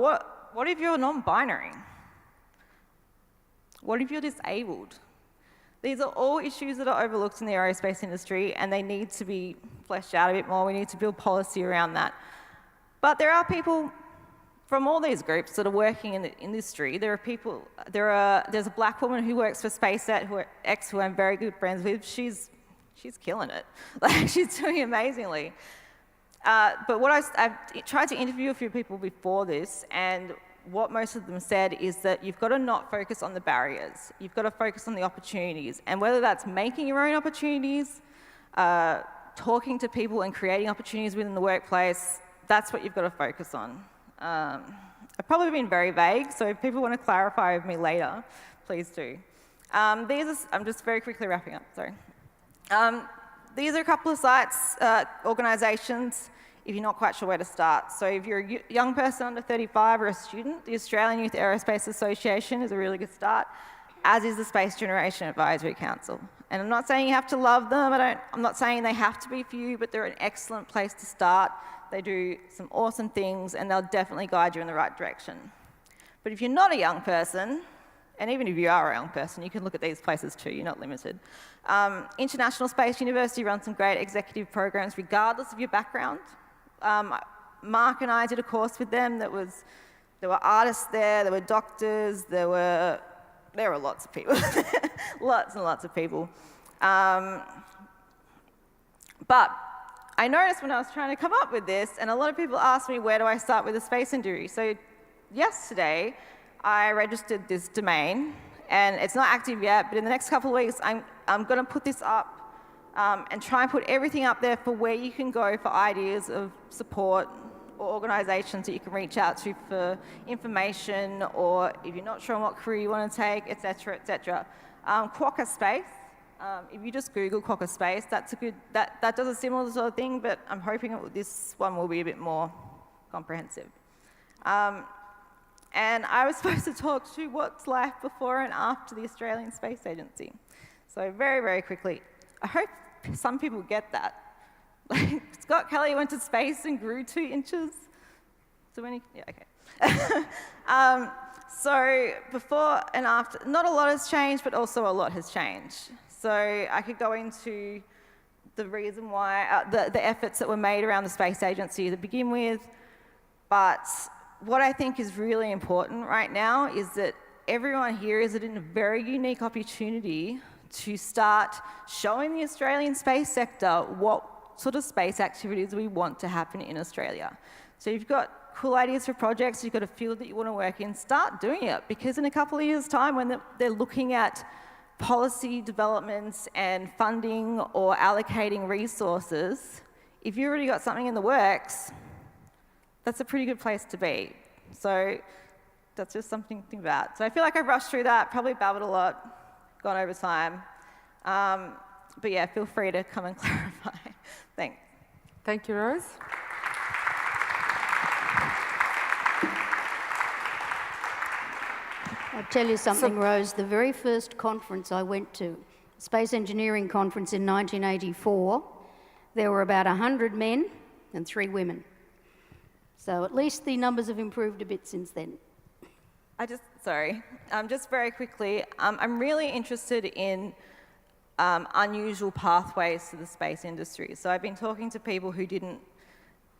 what if you're non-binary? What if you're disabled? These are all issues that are overlooked in the aerospace industry, and they need to be fleshed out a bit more. We need to build policy around that. But there are people from all these groups that are working in the industry. There's a black woman who works for SpaceX who I'm very good friends with. She's killing it. Like, she's doing amazingly. But I've tried to interview a few people before this, and what most of them said is that you've got to not focus on the barriers. You've got to focus on the opportunities. And whether that's making your own opportunities, talking to people and creating opportunities within the workplace, that's what you've got to focus on. I've probably been very vague, so if people want to clarify with me later, please do. I'm just very quickly wrapping up, sorry. These are a couple of sites, organisations, if you're not quite sure where to start. So if you're a young person under 35 or a student, the Australian Youth Aerospace Association is a really good start, as is the Space Generation Advisory Council. And I'm not saying you have to love them, I'm not saying they have to be for you, but they're an excellent place to start. They do some awesome things, and they'll definitely guide you in the right direction. But if you're not a young person, and even if you are a young person, you can look at these places too, you're not limited. International Space University runs some great executive programs regardless of your background. Mark and I did a course with them there were artists there were doctors, there were lots of people, lots and lots of people. But I noticed when I was trying to come up with this, and a lot of people asked me, where do I start with a space injury? So yesterday, I registered this domain, and it's not active yet, but in the next couple of weeks, I'm going to put this up and try and put everything up there for where you can go for ideas of support or organisations that you can reach out to for information, or if you're not sure what career you want to take, etc., etc. Quokka Space. If you just Google Quokka Space, that does a similar sort of thing, but I'm hoping this one will be a bit more comprehensive. And I was supposed to talk to what's life before and after the Australian Space Agency. So very, very quickly, I hope some people get that. Like, Scott Kelly went to space and grew 2 inches. So yeah, okay. So before and after, not a lot has changed, but also a lot has changed. So I could go into the reason why, the efforts that were made around the Space Agency to begin with, but what I think is really important right now is that everyone here is in a very unique opportunity to start showing the Australian space sector what sort of space activities we want to happen in Australia. So you've got cool ideas for projects, you've got a field that you want to work in, start doing it, because in a couple of years' time when they're looking at policy developments and funding or allocating resources, if you've already got something in the works, that's a pretty good place to be. So that's just something to think about. So I feel like I rushed through that, probably babbled a lot, gone over time. But yeah, feel free to come and clarify. Thanks. Thank you, Rose. I'll tell you something, Rose. The very first conference I went to, Space Engineering Conference in 1984, there were about 100 men and 3 women. So at least the numbers have improved a bit since then. Just very quickly, I'm really interested in unusual pathways to the space industry. So I've been talking to people who didn't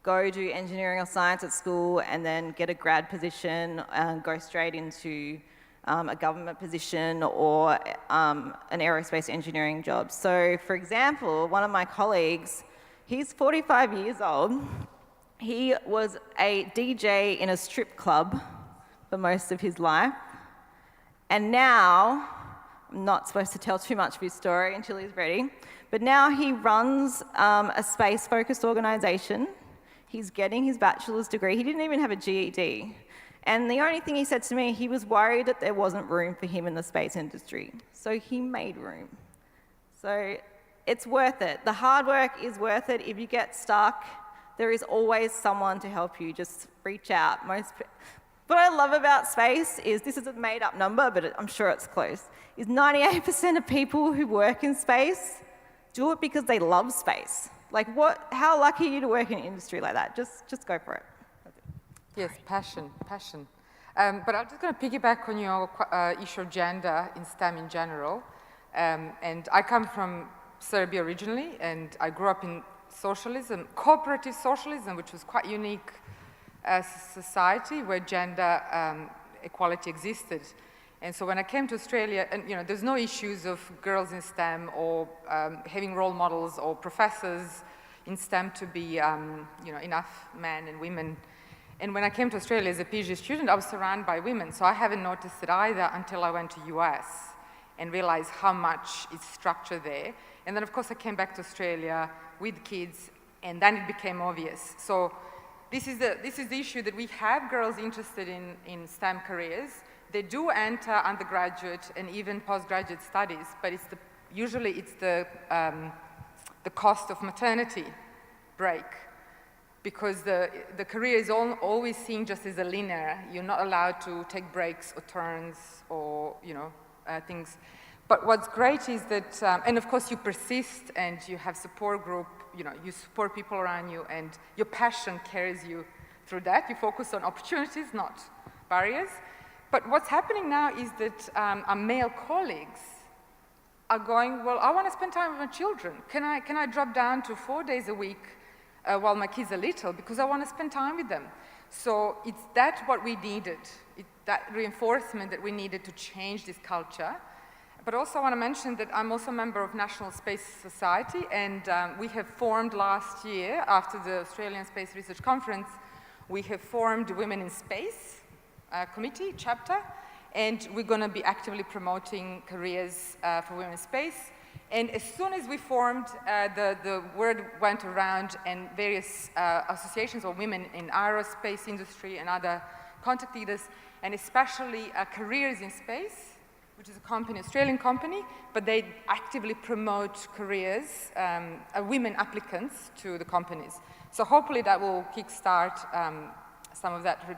go do engineering or science at school and then get a grad position and go straight into a government position or an aerospace engineering job. So for example, one of my colleagues, he's 45 years old. He was a DJ in a strip club for most of his life. And now, I'm not supposed to tell too much of his story until he's ready, but now he runs a space-focused organisation. He's getting his bachelor's degree. He didn't even have a GED. And the only thing he said to me, he was worried that there wasn't room for him in the space industry. So he made room. So it's worth it. The hard work is worth it. If you get stuck, there is always someone to help you. Just reach out. What I love about space is, this is a made-up number, but I'm sure it's close, is 98% of people who work in space do it because they love space. Like, how lucky are you to work in an industry like that? Just go for it. Yes, passion. But I'm just going to piggyback on your issue of gender in STEM in general. And I come from Serbia originally, and I grew up in socialism, cooperative socialism, which was quite unique as a society where gender equality existed. And so when I came to Australia, and there's no issues of girls in STEM or having role models or professors in STEM to be enough men and women. And when I came to Australia as a PhD student, I was surrounded by women, so I haven't noticed it either until I went to US and realized how much is structured there. And then, of course, I came back to Australia with kids, and then it became obvious. So this is the issue, that we have girls interested in STEM careers. They do enter undergraduate and even postgraduate studies, but usually it's the cost of maternity break, because the career is always seen just as a linear. You're not allowed to take breaks or turns or things. But what's great is that, and of course you persist and you have support group, you support people around you, and your passion carries you through that. You focus on opportunities, not barriers. But what's happening now is that our male colleagues are going, well, I want to spend time with my children. Can I drop down to 4 days a week while my kids are little, because I want to spend time with them? So it's what we needed, that reinforcement that we needed to change this culture. But also I want to mention that I'm also a member of National Space Society, and we have formed last year, after the Australian Space Research Conference, we have formed Women in Space Committee chapter, and we're going to be actively promoting careers for women in space. And as soon as we formed, the word went around, and various associations of women in aerospace industry and other contacted us, and especially Careers in Space, which is an Australian company, but they actively promote careers, women applicants to the companies. So hopefully that will kickstart some of that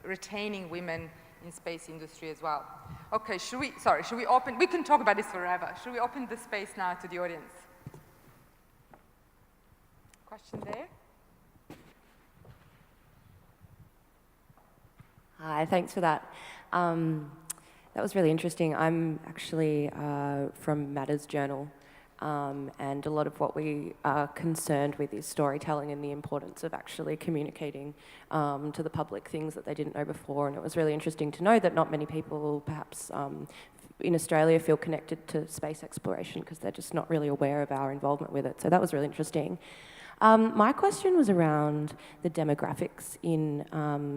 retaining women in space industry as well. Okay, should we open, we can talk about this forever. Should we open the space now to the audience? Question there? Hi, thanks for that. That was really interesting. I'm actually from Matters Journal, and a lot of what we are concerned with is storytelling and the importance of actually communicating to the public things that they didn't know before. And it was really interesting to know that not many people perhaps in Australia feel connected to space exploration because they're just not really aware of our involvement with it. So that was really interesting. My question was around the demographics in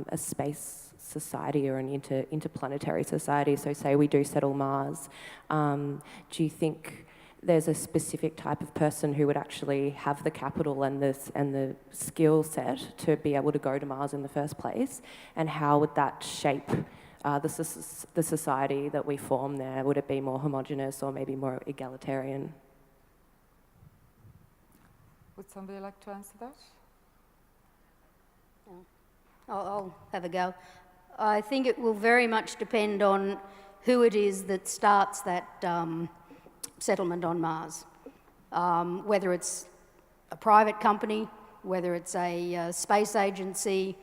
a space society or an interplanetary society. So say we do settle Mars. Do you think there's a specific type of person who would actually have the capital and the skill set to be able to go to Mars in the first place, and how would that shape the society that we form there? Would it be more homogenous or maybe more egalitarian? Would somebody like to answer that? I'll have a go. I think it will very much depend on who it is that starts that settlement on Mars. Whether it's a private company, whether it's a space agency,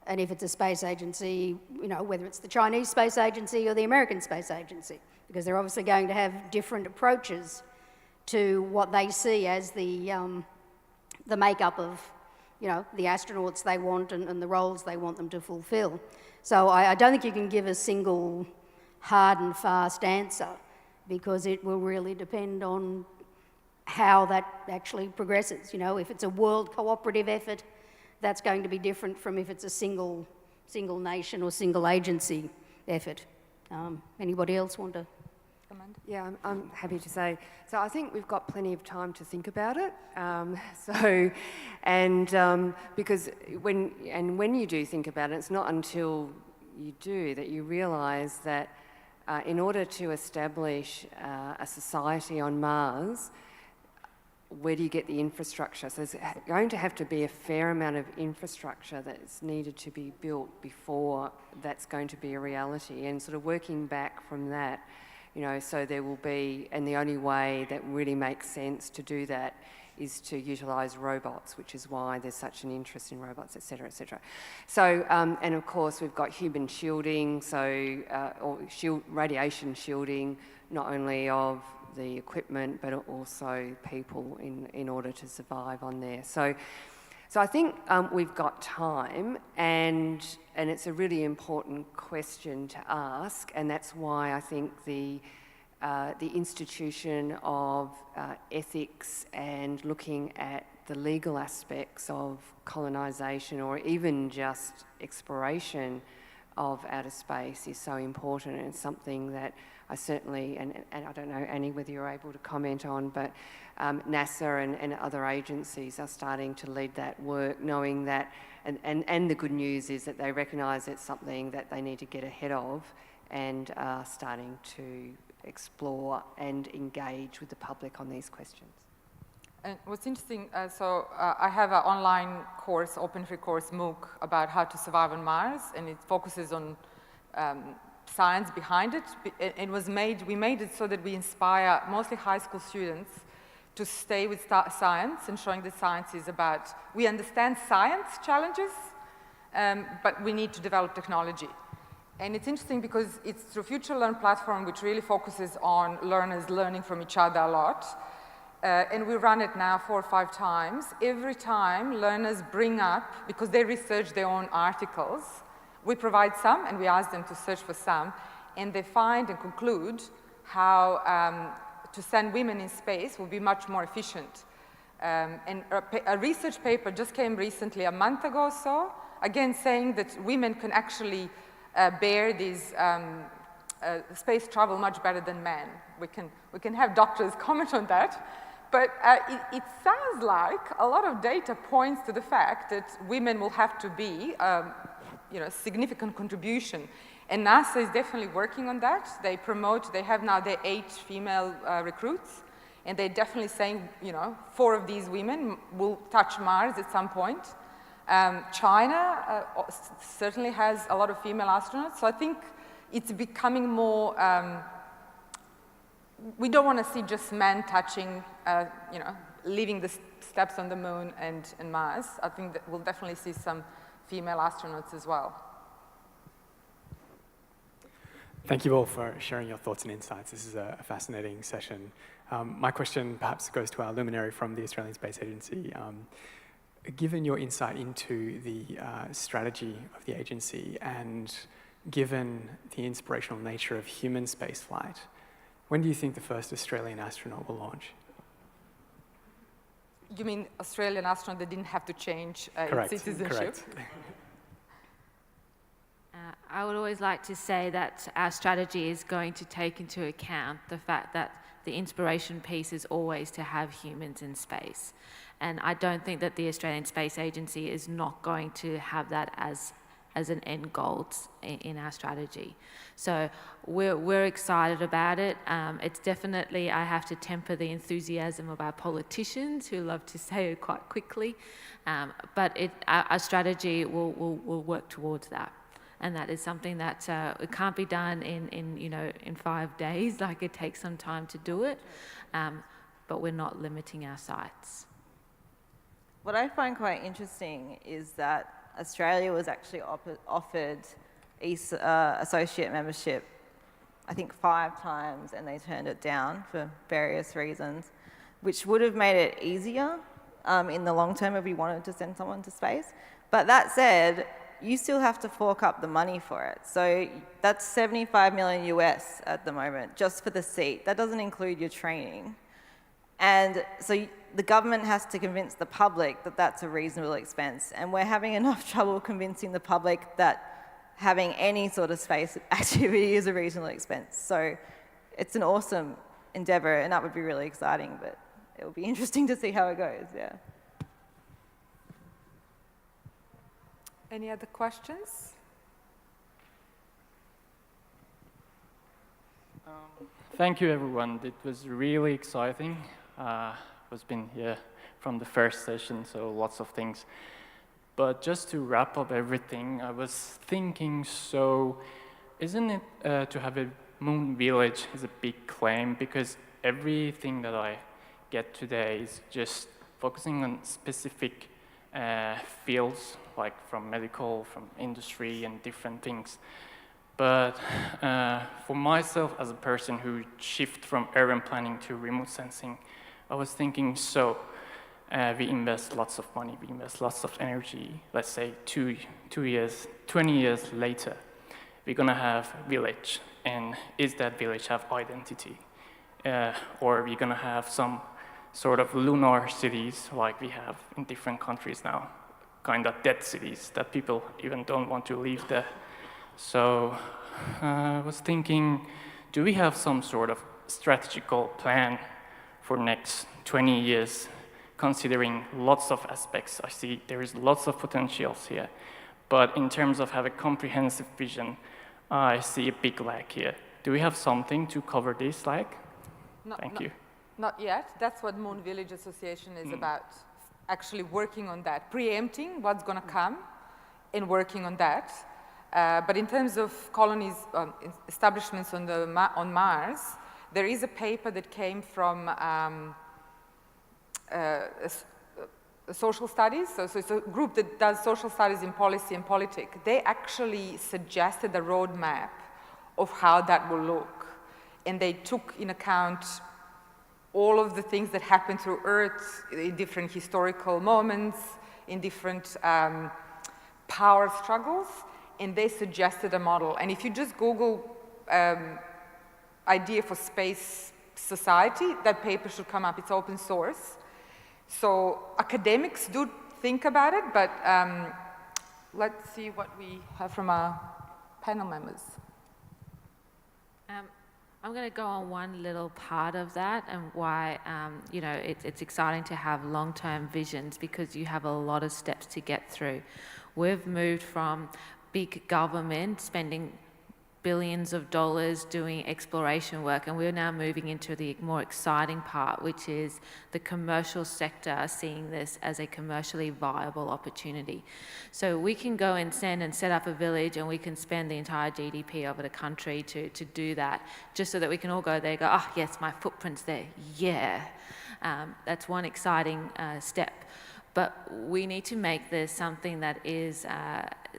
and if it's a space agency, you know, whether it's the Chinese Space Agency or the American Space Agency, because they're obviously going to have different approaches to what they see as the makeup of, you know, the astronauts they want and the roles they want them to fulfill. So I don't think you can give a single hard and fast answer, because it will really depend on how that actually progresses. You know, if it's a world cooperative effort, that's going to be different from if it's a single nation or single agency effort. Anybody else want to? Yeah, I'm happy to say. So I think we've got plenty of time to think about it. Because when you do think about it, it's not until you do that you realise that in order to establish a society on Mars, where do you get the infrastructure? So there's going to have to be a fair amount of infrastructure that's needed to be built before that's going to be a reality. And sort of working back from that, you know, so there will be, and the only way that really makes sense to do that is to utilise robots, which is why there's such an interest in robots, et cetera, et cetera. So, and of course we've got human shielding, or radiation shielding, not only of the equipment, but also people in order to survive on there. So I think we've got time, and it's a really important question to ask, and that's why I think the institution of ethics and looking at the legal aspects of colonisation, or even just exploration of outer space, is so important, and it's something that I certainly, and I don't know, Annie, whether you're able to comment on, but NASA and other agencies are starting to lead that work, knowing that, and the good news is that they recognise it's something that they need to get ahead of, and are starting to explore and engage with the public on these questions. And what's interesting, I have an online course, open free course, MOOC, about how to survive on Mars, and it focuses on science behind it. We made it so that we inspire mostly high school students to stay with science, and showing that science is about, we understand science challenges, but we need to develop technology. And it's interesting because it's through Future Learn platform, which really focuses on learners learning from each other a lot. And we run it now 4 or 5 times. Every time learners bring up, because they research their own articles, we provide some and we ask them to search for some, and they find and conclude how to send women in space will be much more efficient. And a research paper just came recently, a month ago or so, again saying that women can actually bear these space travel much better than men. We can have doctors comment on that. But it sounds like a lot of data points to the fact that women will have to be significant contribution. And NASA is definitely working on that. They have now their 8 female recruits, and they're definitely saying, 4 of these women will touch Mars at some point. China certainly has a lot of female astronauts, so I think it's becoming more, we don't want to see just men touching, leaving the steps on the moon and Mars. I think that we'll definitely see some female astronauts as well. Thank you all for sharing your thoughts and insights. This is a fascinating session. My question perhaps goes to our luminary from the Australian Space Agency. Given your insight into the strategy of the agency, and given the inspirational nature of human spaceflight, when do you think the first Australian astronaut will launch? You mean Australian astronaut that didn't have to change its citizenship? Correct. I would always like to say that our strategy is going to take into account the fact that the inspiration piece is always to have humans in space. And I don't think that the Australian Space Agency is not going to have that as an end goal in our strategy. So we're excited about it. It's definitely, I have to temper the enthusiasm of our politicians who love to say it quite quickly, but our strategy will work towards that. And that is something that it can't be done in 5 days, like it takes some time to do it, but we're not limiting our sites. What I find quite interesting is that Australia was actually offered associate membership, I think 5 times, and they turned it down for various reasons, which would have made it easier in the long term if we wanted to send someone to space. But that said, you still have to fork up the money for it. So that's 75 million US at the moment, just for the seat. That doesn't include your training. And so the government has to convince the public that that's a reasonable expense. And we're having enough trouble convincing the public that having any sort of space activity is a reasonable expense. So it's an awesome endeavour, and that would be really exciting, but it will be interesting to see how it goes, yeah. Any other questions? Thank you, everyone. It was really exciting. Was been here from the first session, so lots of things. But just to wrap up everything, I was thinking, so isn't it to have a moon village is a big claim, because everything that I get today is just focusing on specific fields, like from medical, from industry, and different things. But for myself as a person who shifted from urban planning to remote sensing, I was thinking, so we invest lots of money, we invest lots of energy. Let's say 20 years later, we're gonna have a village, and is that village have identity? Or we're gonna have some sort of lunar cities like we have in different countries now, kind of dead cities that people even don't want to live there. So I was thinking, do we have some sort of strategical plan for next 20 years, considering lots of aspects? I see there is lots of potentials here, but in terms of have a comprehensive vision, I see a big lag here. Do we have something to cover this lag? Thank you. Not yet. That's what Moon Village Association is about, actually working on that, preempting what's going to come and working on that. But in terms of colonies, establishments on Mars, there is a paper that came from social studies. So it's a group that does social studies in policy and politics. They actually suggested a roadmap of how that will look. And they took in account all of the things that happened through Earth in different historical moments, in different power struggles, and they suggested a model. And if you just Google idea for space society, that paper should come up. It's open source. So academics do think about it, but let's see what we have from our panel members. I'm going to go on one little part of that and why, it's exciting to have long-term visions, because you have a lot of steps to get through. We've moved from big government spending billions of dollars doing exploration work, and we're now moving into the more exciting part, which is the commercial sector seeing this as a commercially viable opportunity. So we can go and set up a village, and we can spend the entire GDP of the country to do that, just so that we can all go there and go, oh yes, my footprint's there, yeah. That's one exciting step. But we need to make this something that is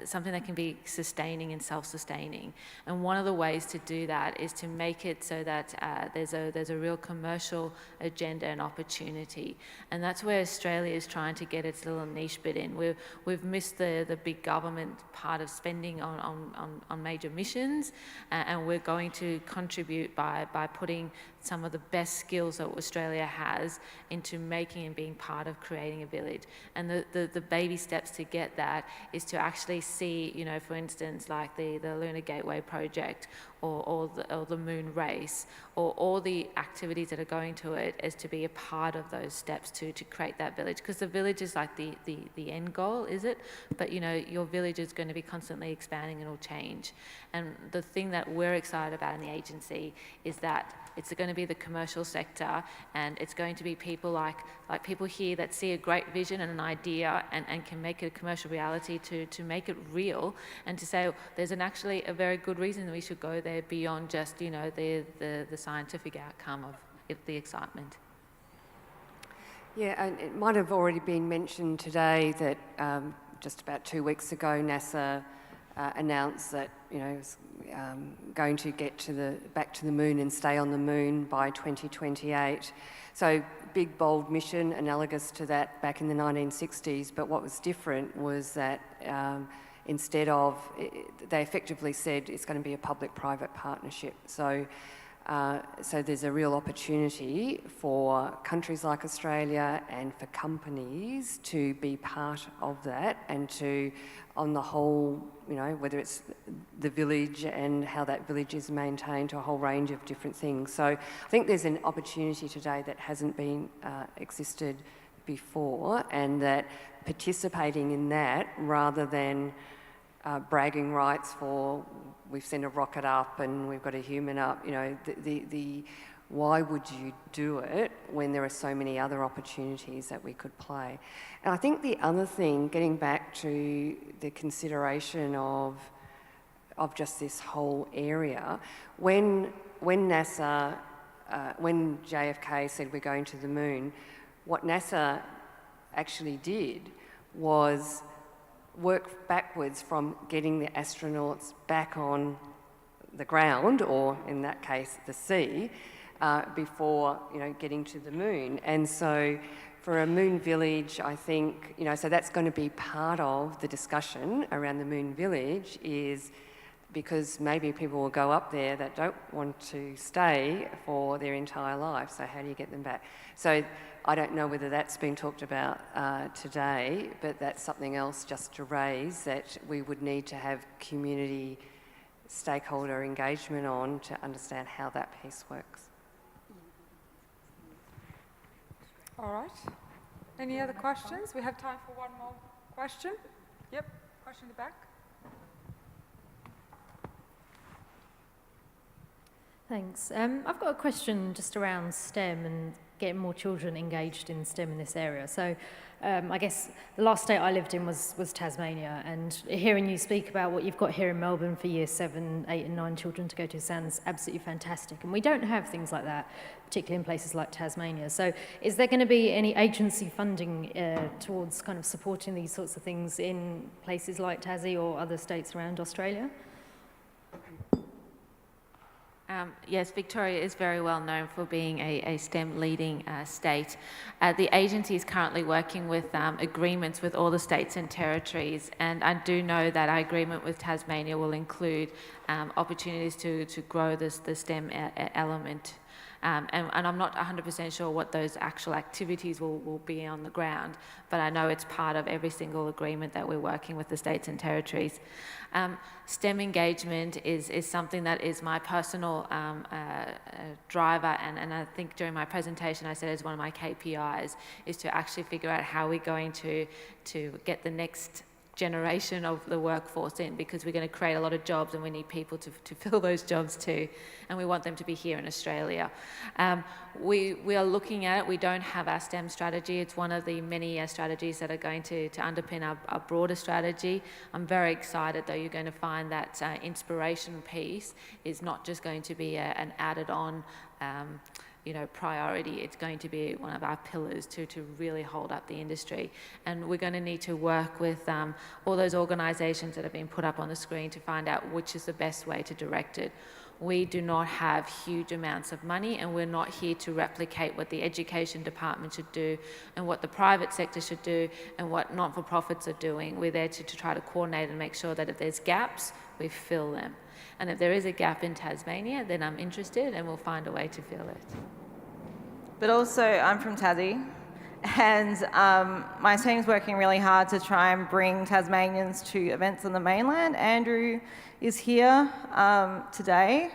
something that can be sustaining and self-sustaining. And one of the ways to do that is to make it so that there's a real commercial agenda and opportunity. And that's where Australia is trying to get its little niche bit in. We've missed the big government part of spending on major missions, and we're going to contribute by putting some of the best skills that Australia has into making and being part of creating a village. And the baby steps to get that is to actually see, you know, for instance, like the Lunar Gateway project or the moon race or all the activities that are going to it as to be a part of those steps to create that village. Because the village is like the end goal, is it? But, you know, your village is going to be constantly expanding and will change. And the thing that we're excited about in the agency is that it's going to be the commercial sector, and it's going to be people like people here that see a great vision and an idea and can make it a commercial reality to make it real, and to say, oh, there's actually a very good reason that we should go there beyond just, you know, the scientific outcome of the excitement. Yeah, and it might have already been mentioned today that just about 2 weeks ago, NASA announced that, you know, it was going to get back to the moon and stay on the moon by 2028. So big, bold mission, analogous to that back in the 1960s. But what was different was that instead of, they effectively said it's going to be a public-private partnership. So there's a real opportunity for countries like Australia and for companies to be part of that, and to, on the whole, you know, whether it's the village and how that village is maintained, to a whole range of different things. So I think there's an opportunity today that hasn't been existed before, and that participating in that rather than bragging rights for we've sent a rocket up and we've got a human up, you know, why would you do it when there are so many other opportunities that we could play? And I think the other thing, getting back to the consideration of just this whole area, when NASA, when JFK said we're going to the moon, what NASA actually did was work backwards from getting the astronauts back on the ground, or in that case, the sea, before, you know, getting to the moon. And so for a moon village, I think, you know, so that's going to be part of the discussion around the moon village, is because maybe people will go up there that don't want to stay for their entire life. So how do you get them back? So I don't know whether that's been talked about today, but that's something else just to raise, that we would need to have community stakeholder engagement on to understand how that piece works. All right. Any other questions? We have time for one more question. Yep, question in the back. Thanks. I've got a question just around STEM and getting more children engaged in STEM in this area. So I guess the last state I lived in was Tasmania, and hearing you speak about what you've got here in Melbourne for year 7, 8 and 9 children to go to sounds absolutely fantastic. And we don't have things like that, particularly in places like Tasmania. So is there going to be any agency funding towards kind of supporting these sorts of things in places like Tassie or other states around Australia? Yes, Victoria is very well known for being a STEM leading state. The agency is currently working with agreements with all the states and territories, and I do know that our agreement with Tasmania will include opportunities to grow the STEM element. And I'm not 100% sure what those actual activities will be on the ground, but I know it's part of every single agreement that we're working with the states and territories. STEM engagement is something that is my personal driver, and I think during my presentation I said as one of my KPIs is to actually figure out how we're going to get the next generation of the workforce in, because we're going to create a lot of jobs and we need people to fill those jobs too, and we want them to be here in Australia. We are looking at it. We don't have our STEM strategy. It's one of the many strategies that are going to underpin our broader strategy. I'm very excited though. You're going to find that inspiration piece is not just going to be an added on priority. It's going to be one of our pillars to really hold up the industry. And we're going to need to work with all those organisations that have been put up on the screen to find out which is the best way to direct it. We do not have huge amounts of money, and we're not here to replicate what the education department should do and what the private sector should do and what not-for-profits are doing. We're there to try to coordinate and make sure that if there's gaps, we fill them. And if there is a gap in Tasmania, then I'm interested and we'll find a way to fill it. But also, I'm from Tassie, And my team's working really hard to try and bring Tasmanians to events on the mainland. Andrew is here today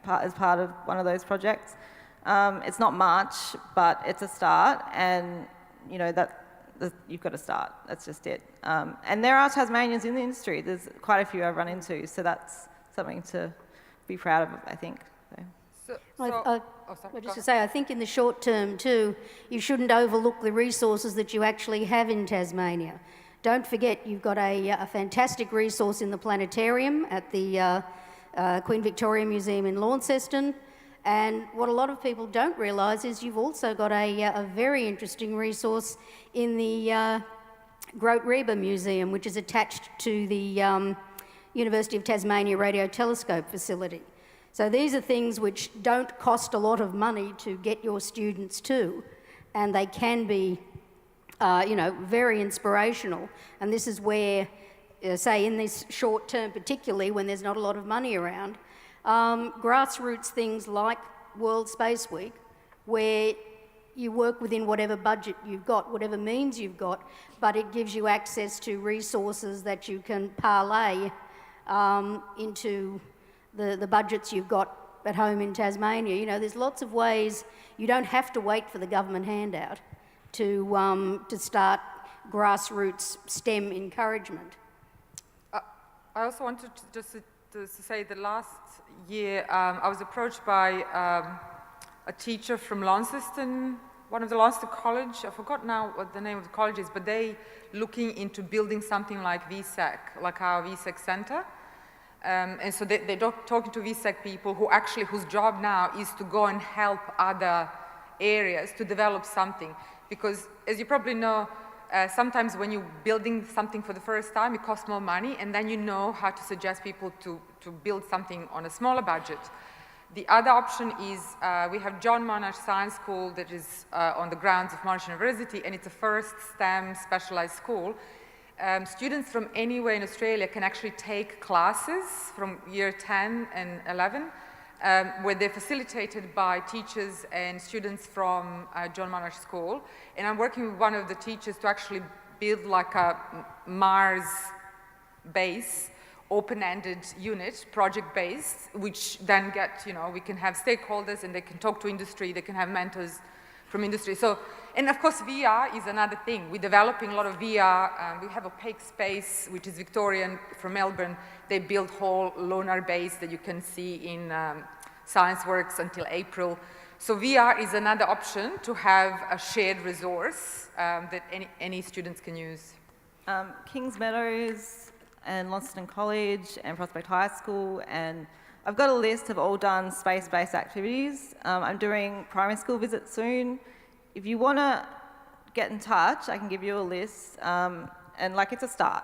as part of one of those projects. It's not much, but it's a start, and you know you've got to start. That's just it. And there are Tasmanians in the industry. There's quite a few I've run into, so that's something to be proud of, I think. Just to say, I think in the short term too, you shouldn't overlook the resources that you actually have in Tasmania. Don't forget, you've got a fantastic resource in the planetarium at the Queen Victoria Museum in Launceston. And what a lot of people don't realise is you've also got a very interesting resource in the Grote Reber Museum, which is attached to the University of Tasmania Radio Telescope facility. So these are things which don't cost a lot of money to get your students to, and they can be, very inspirational. And this is where, say, in this short term particularly, when there's not a lot of money around, grassroots things like World Space Week, where you work within whatever budget you've got, whatever means you've got, but it gives you access to resources that you can parlay into the budgets you've got at home in Tasmania. You know, there's lots of ways. You don't have to wait for the government handout to start grassroots STEM encouragement. I also wanted to say that last year I was approached by a teacher from Launceston, one of the Launceston College. I forgot now what the name of the college is, but they looking into building something like VSEC, like our VSEC Centre. And so they're talking to VSEC people whose job now is to go and help other areas to develop something. Because as you probably know, sometimes when you're building something for the first time, it costs more money, and then you know how to suggest people to build something on a smaller budget. The other option is we have John Monash Science School that is on the grounds of Monash University, and it's a first STEM specialized school. Students from anywhere in Australia can actually take classes from year 10 and 11 where they're facilitated by teachers and students from John Monash School. And I'm working with one of the teachers to actually build like a Mars base, open-ended unit, project-based, which then we can have stakeholders and they can talk to industry, they can have mentors from industry. So, and of course, VR is another thing. We're developing a lot of VR. We have Opaque Space, which is Victorian from Melbourne. They built whole lunar base that you can see in ScienceWorks until April. So VR is another option to have a shared resource that any students can use. Kings Meadows and Launceston College and Prospect High School, and I've got a list of all done space-based activities. I'm doing primary school visits soon. If you want to get in touch, I can give you a list, and it's a start.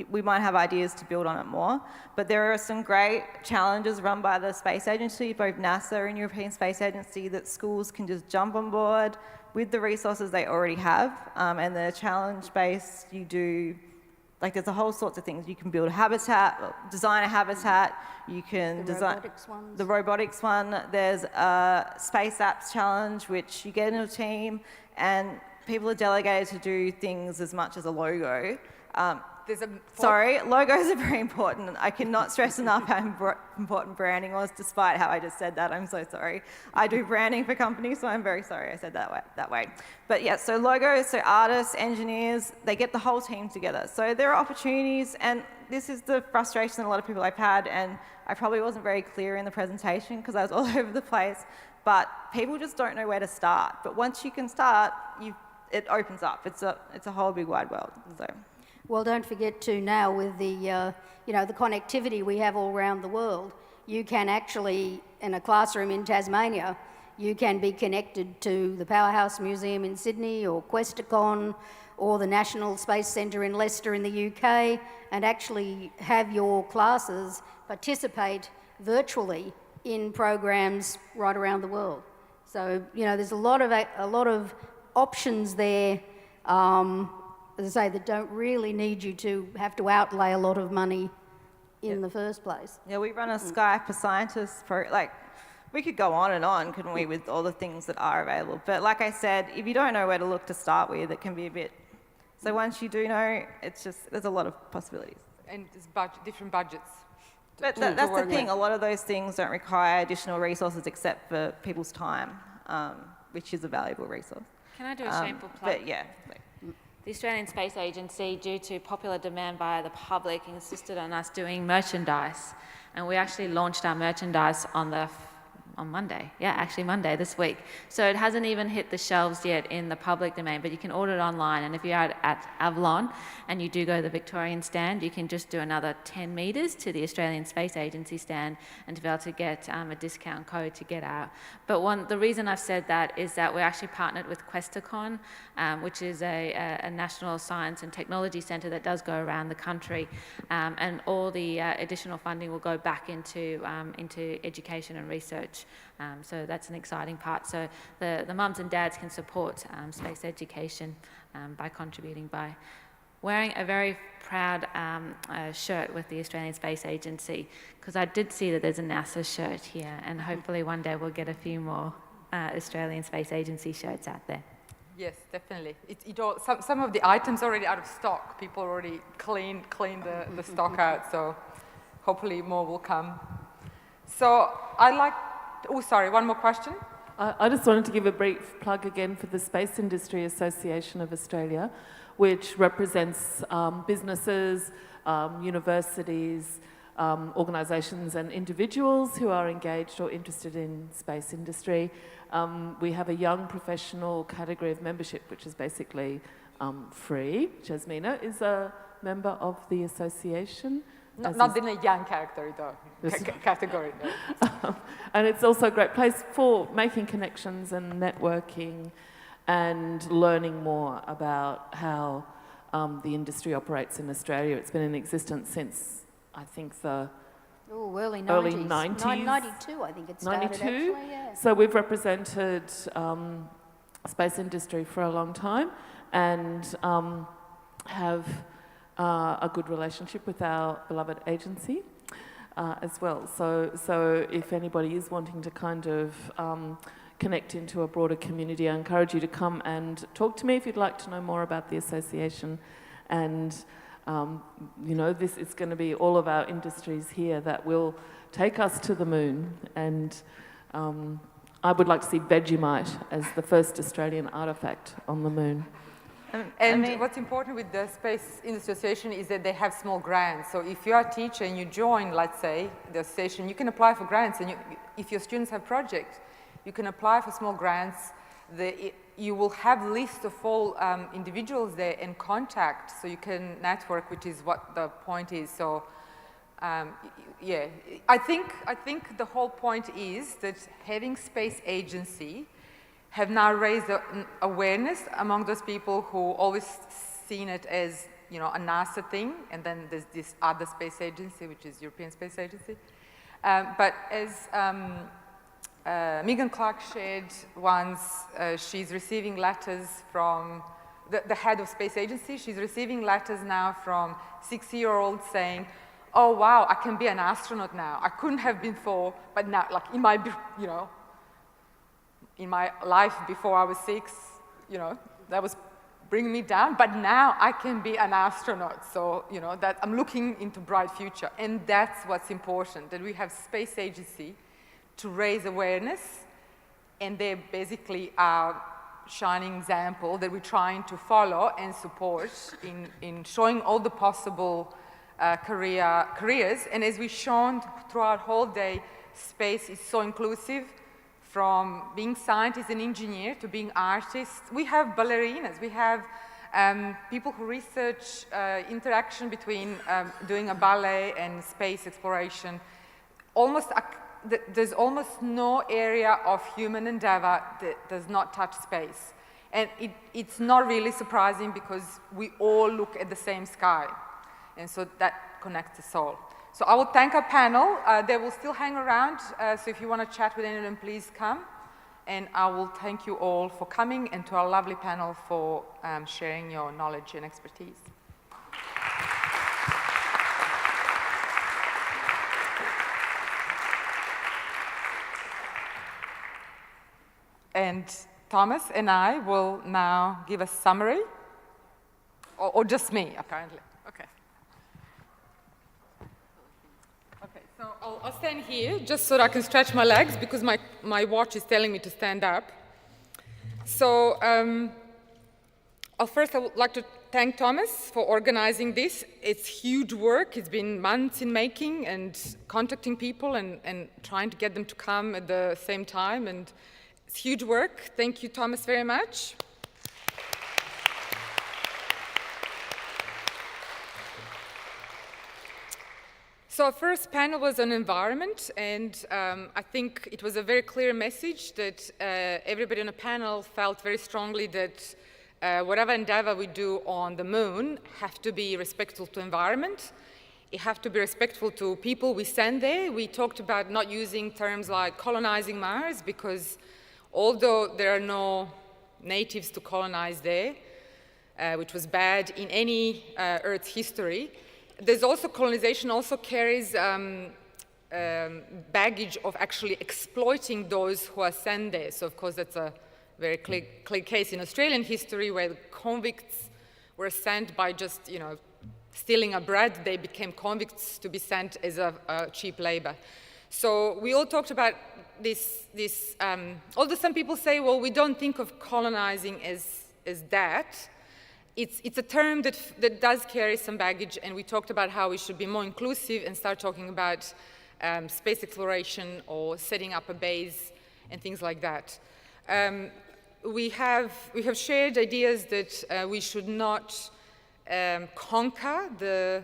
We might have ideas to build on it more, but there are some great challenges run by the Space Agency, both NASA and European Space Agency, that schools can just jump on board with the resources they already have, and they're challenge-based. You do, there's a whole sorts of things. You can build a habitat, design a habitat, you can design the robotics one. There's a Space Apps Challenge, which you get in a team, and people are delegated to do things as much as a logo. Sorry, logos are very important. I cannot stress enough how important branding was, despite how I just said that. I'm so sorry. I do branding for companies, so I'm very sorry I said that way. But yeah, so logos, so artists, engineers, they get the whole team together. So there are opportunities, and this is the frustration that a lot of people I've had, and I probably wasn't very clear in the presentation because I was all over the place, but people just don't know where to start. But once you can start, it opens up. It's a whole big wide world. So. Well, don't forget to now with the connectivity we have all around the world, you can actually, in a classroom in Tasmania, you can be connected to the Powerhouse Museum in Sydney or Questacon or the National Space Centre in Leicester in the UK, and actually have your classes participate virtually in programs right around the world. So, there's a lot of options there, as I say, that don't really need you to have to outlay a lot of money in the first place. Yeah, we run a Skype for scientists we could go on, couldn't we, with all the things that are available. But like I said, if you don't know where to look to start with, it can be a bit... So once you do know, it's just, there's a lot of possibilities. And there's different budgets. But that's the thing, a lot of those things don't require additional resources except for people's time, which is a valuable resource. Can I do a shameful plug? But yeah. The Australian Space Agency, due to popular demand by the public, insisted on us doing merchandise. And we actually launched our merchandise on Monday. Yeah, actually Monday this week. So it hasn't even hit the shelves yet in the public domain, but you can order it online. And if you're at Avalon and you do go to the Victorian stand, you can just do another 10 metres to the Australian Space Agency stand and to be able to get a discount code to get out. But the reason I've said that is that we're actually partnered with Questacon, which is a national science and technology centre that does go around the country, and all the additional funding will go back into education and research. So that's an exciting part. So the mums and dads can support space education by contributing by wearing a very proud shirt with the Australian Space Agency, because I did see that there's a NASA shirt here, and hopefully one day we'll get a few more Australian Space Agency shirts out there. Yes, definitely. Some of the items are already out of stock. People already clean the stock out, so hopefully more will come. So one more question. I just wanted to give a brief plug again for the Space Industry Association of Australia, which represents businesses, universities, organisations and individuals who are engaged or interested in space industry. We have a young professional category of membership, which is basically free. Jasmina is a member of the association. Not in a young category, though. Category, no. And it's also a great place for making connections and networking and learning more about how the industry operates in Australia. It's been in existence since, I think, the early 90s. Early 90s. 92, I think it started 92. actually, yeah. So we've represented space industry for a long time and have a good relationship with our beloved agency as well. So if anybody is wanting to kind of connect into a broader community, I encourage you to come and talk to me if you'd like to know more about the association. And this is going to be all of our industries here that will take us to the moon. And I would like to see Vegemite as the first Australian artefact on the moon. And what's important with the Space Industry Association is that they have small grants. So if you're a teacher and you join, let's say, the association, you can apply for grants. And if your students have projects, you can apply for small grants. You will have a list of all individuals there and contact, so you can network, which is what the point is. So, yeah, I think the whole point is that having space agency have now raised awareness among those people who always seen it as, a NASA thing, and then there's this other space agency, which is European Space Agency. But as Megan Clark shared once, she's receiving letters from the head of space agency. She's receiving letters now from 6-year-olds saying, "Oh wow, I can be an astronaut now. I couldn't have been before, but now, like in my, in my life before I was 6, that was bringing me down. But now I can be an astronaut. So that I'm looking into bright future, and that's what's important. That we have space agency to raise awareness, and they're basically our shining example that we're trying to follow and support in showing all the possible careers. And as we've shown throughout whole day, space is so inclusive, from being scientists and engineers to being artists. We have ballerinas, we have people who research interaction between doing a ballet and space exploration. There's almost no area of human endeavor that does not touch space. And it's not really surprising because we all look at the same sky. And so that connects us all. So I will thank our panel. They will still hang around. So if you want to chat with anyone, please come. And I will thank you all for coming, and to our lovely panel for sharing your knowledge and expertise. and Thomas and I will now give a summary, or just me, apparently. Okay. Okay, so I'll stand here just so that I can stretch my legs because my watch is telling me to stand up. So first I would like to thank Thomas for organizing this. It's huge work. It's been months in making and contacting people and trying to get them to come at the same time. And it's huge work. Thank you, Thomas, very much. So our first panel was on environment, and I think it was a very clear message that everybody on the panel felt very strongly that whatever endeavor we do on the moon have to be respectful to environment. It have to be respectful to people we send there. We talked about not using terms like colonizing Mars because although there are no natives to colonize there, which was bad in any Earth's history, there's also colonization also carries baggage of actually exploiting those who are sent there. So of course that's a very clear case in Australian history where the convicts were sent by just, stealing a bread. They became convicts to be sent as a cheap labor. So we all talked about this although some people say, well, we don't think of colonizing as that. It's a term that does carry some baggage, and we talked about how we should be more inclusive and start talking about space exploration or setting up a base and things like that. We have shared ideas that we should not conquer the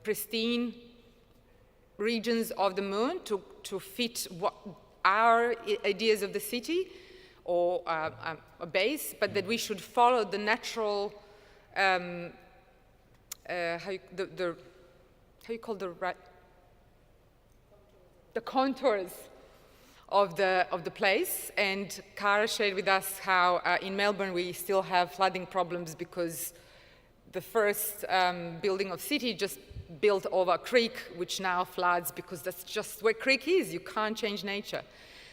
pristine regions of the moon to fit our ideas of the city or a base, but that we should follow the natural, the contours of the place. And Cara shared with us how in Melbourne we still have flooding problems because the first building of city just built over a creek, which now floods because that's just where creek is. You can't change nature.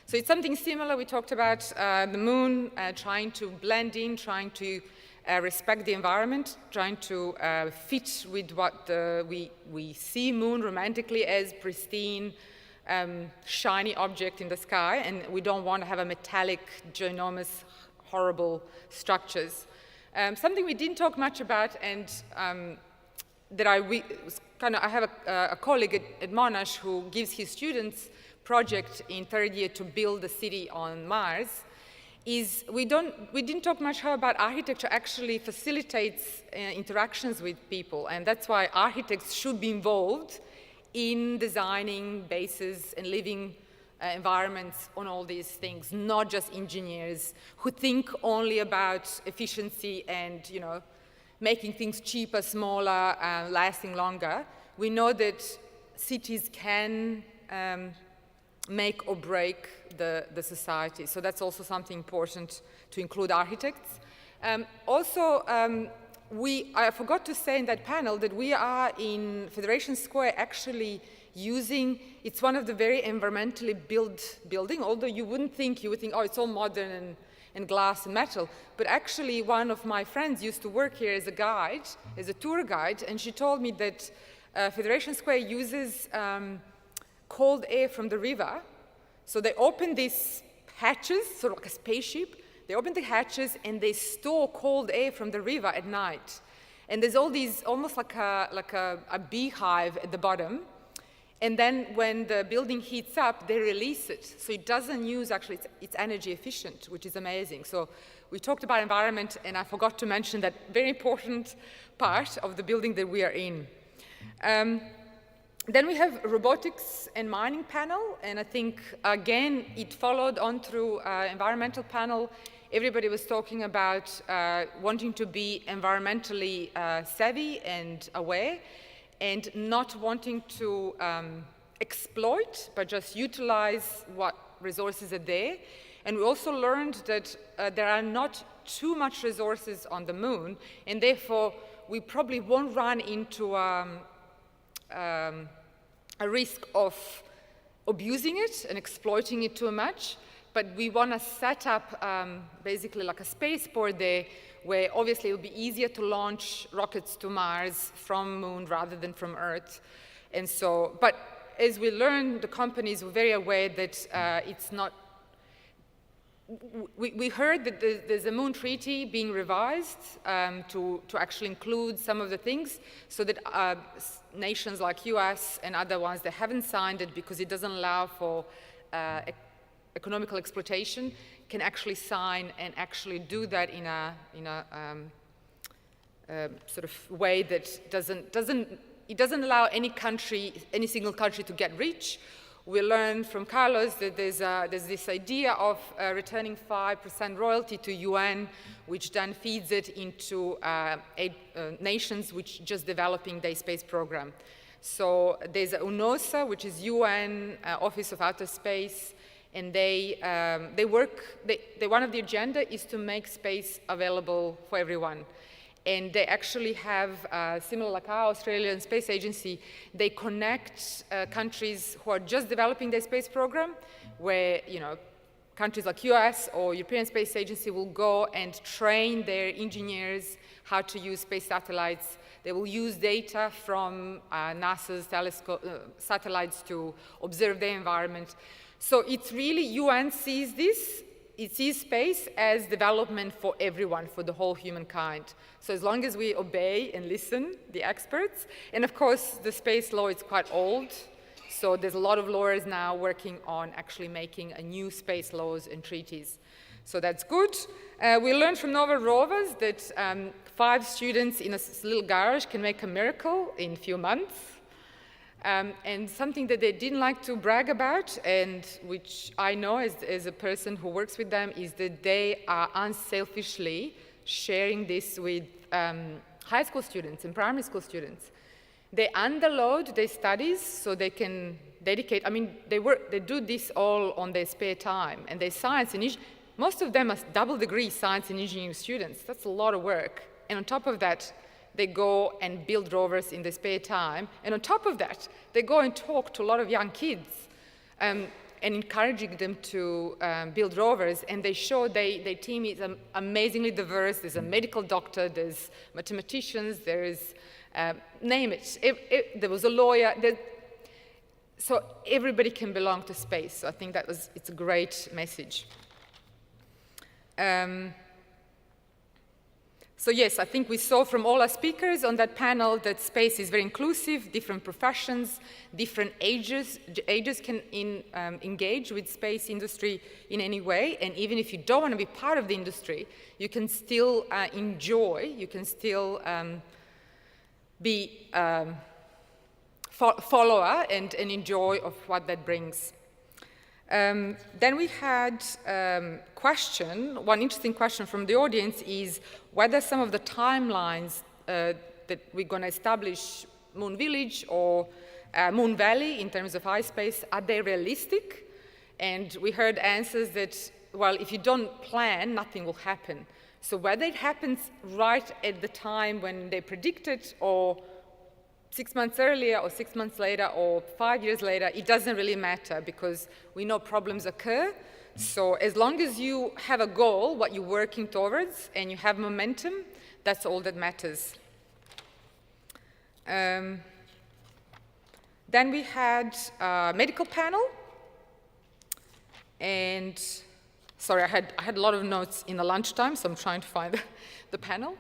So it's something similar. We talked about the moon, trying to blend in, trying to respect the environment, trying to fit with what we see moon romantically as pristine, shiny object in the sky, and we don't want to have a metallic, ginormous, horrible structures. Something we didn't talk much about, and that I have a colleague at Monash who gives his students project in third year to build a city on Mars, is we didn't talk much how about architecture actually facilitates interactions with people, and that's why architects should be involved in designing bases and living environments on all these things, not just engineers who think only about efficiency and making things cheaper, smaller, lasting longer. We know that cities can make or break the society. So that's also something important to include architects. I forgot to say in that panel that we are in Federation Square actually using, it's one of the very environmentally built building, although you would think, oh, it's all modern and glass and metal. But actually one of my friends used to work here as a guide, as a tour guide, and she told me that Federation Square uses cold air from the river. So they open these hatches, sort of like a spaceship. They open the hatches and they store cold air from the river at night. And there's all these, almost like a beehive at the bottom. And then when the building heats up, they release it. So it doesn't use, actually, it's energy efficient, which is amazing. So we talked about environment, and I forgot to mention that very important part of the building that we are in. Then we have robotics and mining panel, and I think, again, it followed on through environmental panel. Everybody was talking about wanting to be environmentally savvy and aware, and not wanting to exploit, but just utilize what resources are there. And we also learned that there are not too much resources on the moon, and therefore we probably won't run into a risk of abusing it and exploiting it too much. but we want to set up basically like a spaceport there where obviously it will be easier to launch rockets to Mars from Moon rather than from Earth. And so, but as we learned, the companies were very aware that it's not. We heard that there's a Moon Treaty being revised to actually include some of the things so that nations like US and other ones that haven't signed it because it doesn't allow for economical exploitation can actually sign and actually do that in a sort of way that doesn't allow any single country to get rich. We learned from Carlos that there's this idea of returning 5% royalty to UN, which then feeds it into nations which just developing their space program. So there's UNOSA, which is UN Office of Outer Space, and one of the agenda is to make space available for everyone. And they actually have, similar like our Australian Space Agency, they connect countries who are just developing their space program, where countries like US or European Space Agency will go and train their engineers how to use space satellites. They will use data from NASA's satellites to observe their environment. So it's really, UN sees this. It sees space as development for everyone, for the whole humankind. So as long as we obey and listen, the experts, and of course the space law is quite old, so there's a lot of lawyers now working on actually making a new space laws and treaties. So that's good. We learned from Nova Rovers that 5 students in a little garage can make a miracle in a few months. And something that they didn't like to brag about, and which I know as a person who works with them, is that they are unselfishly sharing this with high school students and primary school students. They underload their studies so they can dedicate, they do this all on their spare time, and their science, most of them are double degree science and engineering students. That's a lot of work. And on top of that, they go and build rovers in their spare time. And on top of that, they go and talk to a lot of young kids and encouraging them to build rovers. And they show their team is amazingly diverse. There's a medical doctor, there's mathematicians, there's, name it. There was a lawyer. So everybody can belong to space. So I think it's a great message. So yes, I think we saw from all our speakers on that panel that space is very inclusive, different professions, different ages can engage with space industry in any way, and even if you don't want to be part of the industry, you can still enjoy, you can still be follower and enjoy of what that brings. Then we had one interesting question from the audience is whether some of the timelines that we're going to establish Moon Village or Moon Valley in terms of iSpace, are they realistic? And we heard answers that, well, if you don't plan, nothing will happen. So whether it happens right at the time when they predicted, or 6 months earlier, or 6 months later, or 5 years later, it doesn't really matter because we know problems occur. So as long as you have a goal, what you're working towards, and you have momentum, that's all that matters. Then we had a medical panel. And sorry, I had a lot of notes in the lunchtime, so I'm trying to find the panel.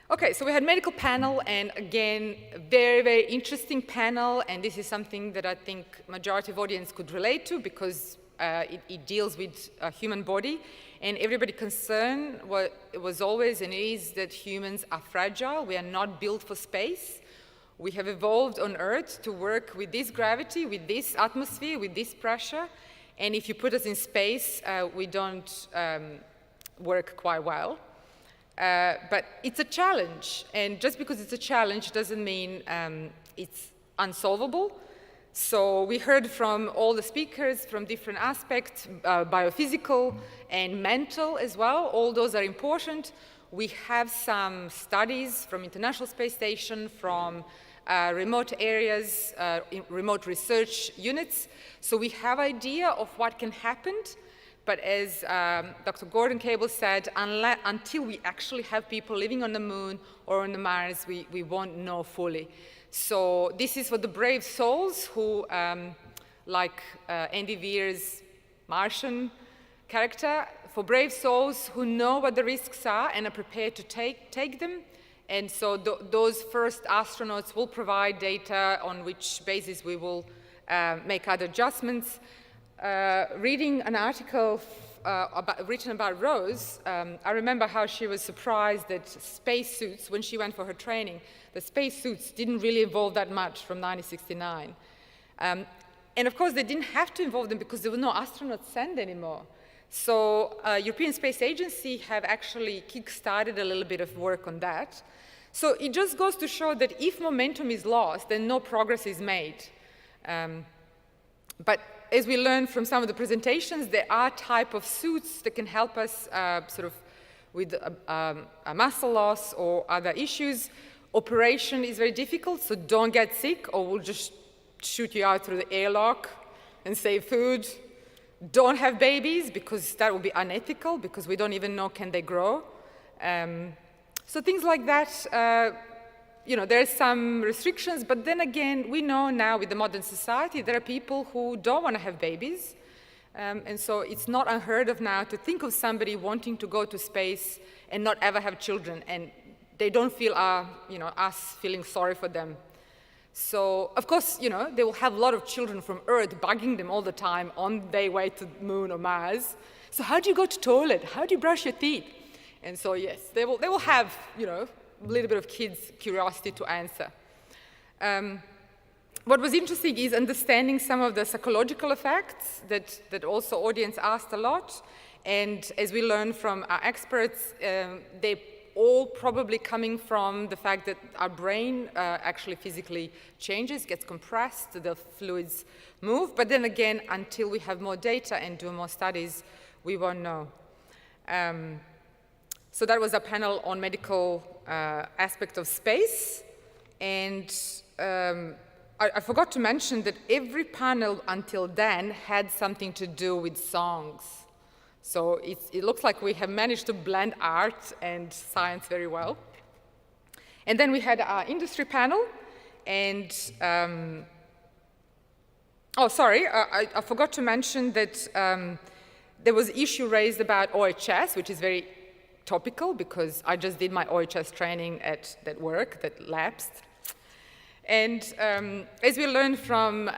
Okay, so we had medical panel, and again, very, very interesting panel, and this is something that I think majority of audience could relate to because it deals with a human body, and everybody concerned was always and is that humans are fragile. We are not built for space. We have evolved on Earth to work with this gravity, with this atmosphere, with this pressure, and if you put us in space, we don't work quite well. But it's a challenge, and just because it's a challenge doesn't mean it's unsolvable. So we heard from all the speakers from different aspects, biophysical and mental as well. All those are important. We have some studies from International Space Station, from remote areas, remote research units. So we have idea of what can happen, But as Dr. Gordon Cable said, until we actually have people living on the moon or on the Mars, we won't know fully. So this is for the brave souls who, like Andy Weir's Martian character, for brave souls who know what the risks are and are prepared to take them. And so those first astronauts will provide data on which basis we will make other adjustments. Reading an article written about Rose, I remember how she was surprised that spacesuits, when she went for her training, the spacesuits didn't really evolve that much from 1969. And of course, they didn't have to involve them because there were no astronauts sent anymore. So European Space Agency have actually kick-started a little bit of work on that. So it just goes to show that if momentum is lost, then no progress is made. But as we learned from some of the presentations, there are type of suits that can help us sort of with a muscle loss or other issues. Operation is very difficult, so don't get sick or we'll just shoot you out through the airlock and save food. Don't have babies because that would be unethical because we don't even know can they grow. So things like that, you know, there are some restrictions, but then again, we know now with the modern society, there are people who don't want to have babies. And so it's not unheard of now to think of somebody wanting to go to space and not ever have children, and they don't feel, you know, us feeling sorry for them. So, of course, you know, they will have a lot of children from Earth bugging them all the time on their way to the moon or Mars. So how do you go to toilet? How do you brush your teeth? And so, yes, they will have, you know, a little bit of kids' curiosity to answer. What was interesting is understanding some of the psychological effects that also audience asked a lot. And as we learned from our experts, they all probably coming from the fact that our brain actually physically changes, gets compressed, the fluids move. But then again, until we have more data and do more studies, we won't know. So that was a panel on medical aspect of space. And I forgot to mention that every panel until then had something to do with songs. So it looks like we have managed to blend art and science very well. And then we had our industry panel, and oh, sorry, I forgot to mention that there was an issue raised about OHS, which is very topical because I just did my OHS training at that work that lapsed. And as we learned from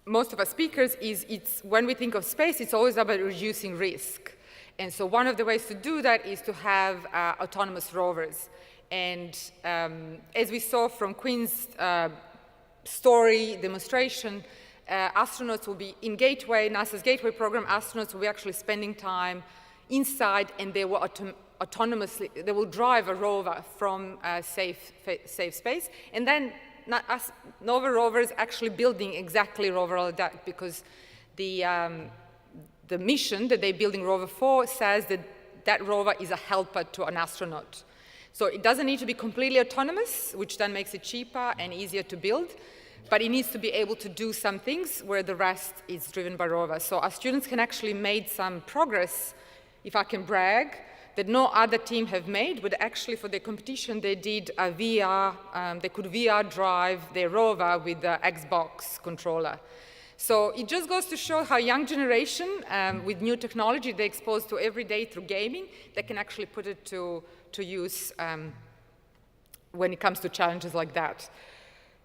most of our speakers, it's when we think of space, it's always about reducing risk. And so one of the ways to do that is to have autonomous rovers. And as we saw from Quinn's story demonstration, astronauts will be in Gateway, NASA's Gateway program, astronauts will be actually spending time inside, and they will autonomously, they will drive a rover from safe space. And then Nova rover is actually building exactly rover like that, because the mission that they're building rover for says that that rover is a helper to an astronaut. So it doesn't need to be completely autonomous, which then makes it cheaper and easier to build, but it needs to be able to do some things where the rest is driven by rover. So our students can actually make some progress, if I can brag, that no other team have made, but actually for their competition they did a VR, they could VR drive their rover with the Xbox controller. So it just goes to show how young generation, with new technology they're exposed to every day through gaming, they can actually put it to use when it comes to challenges like that.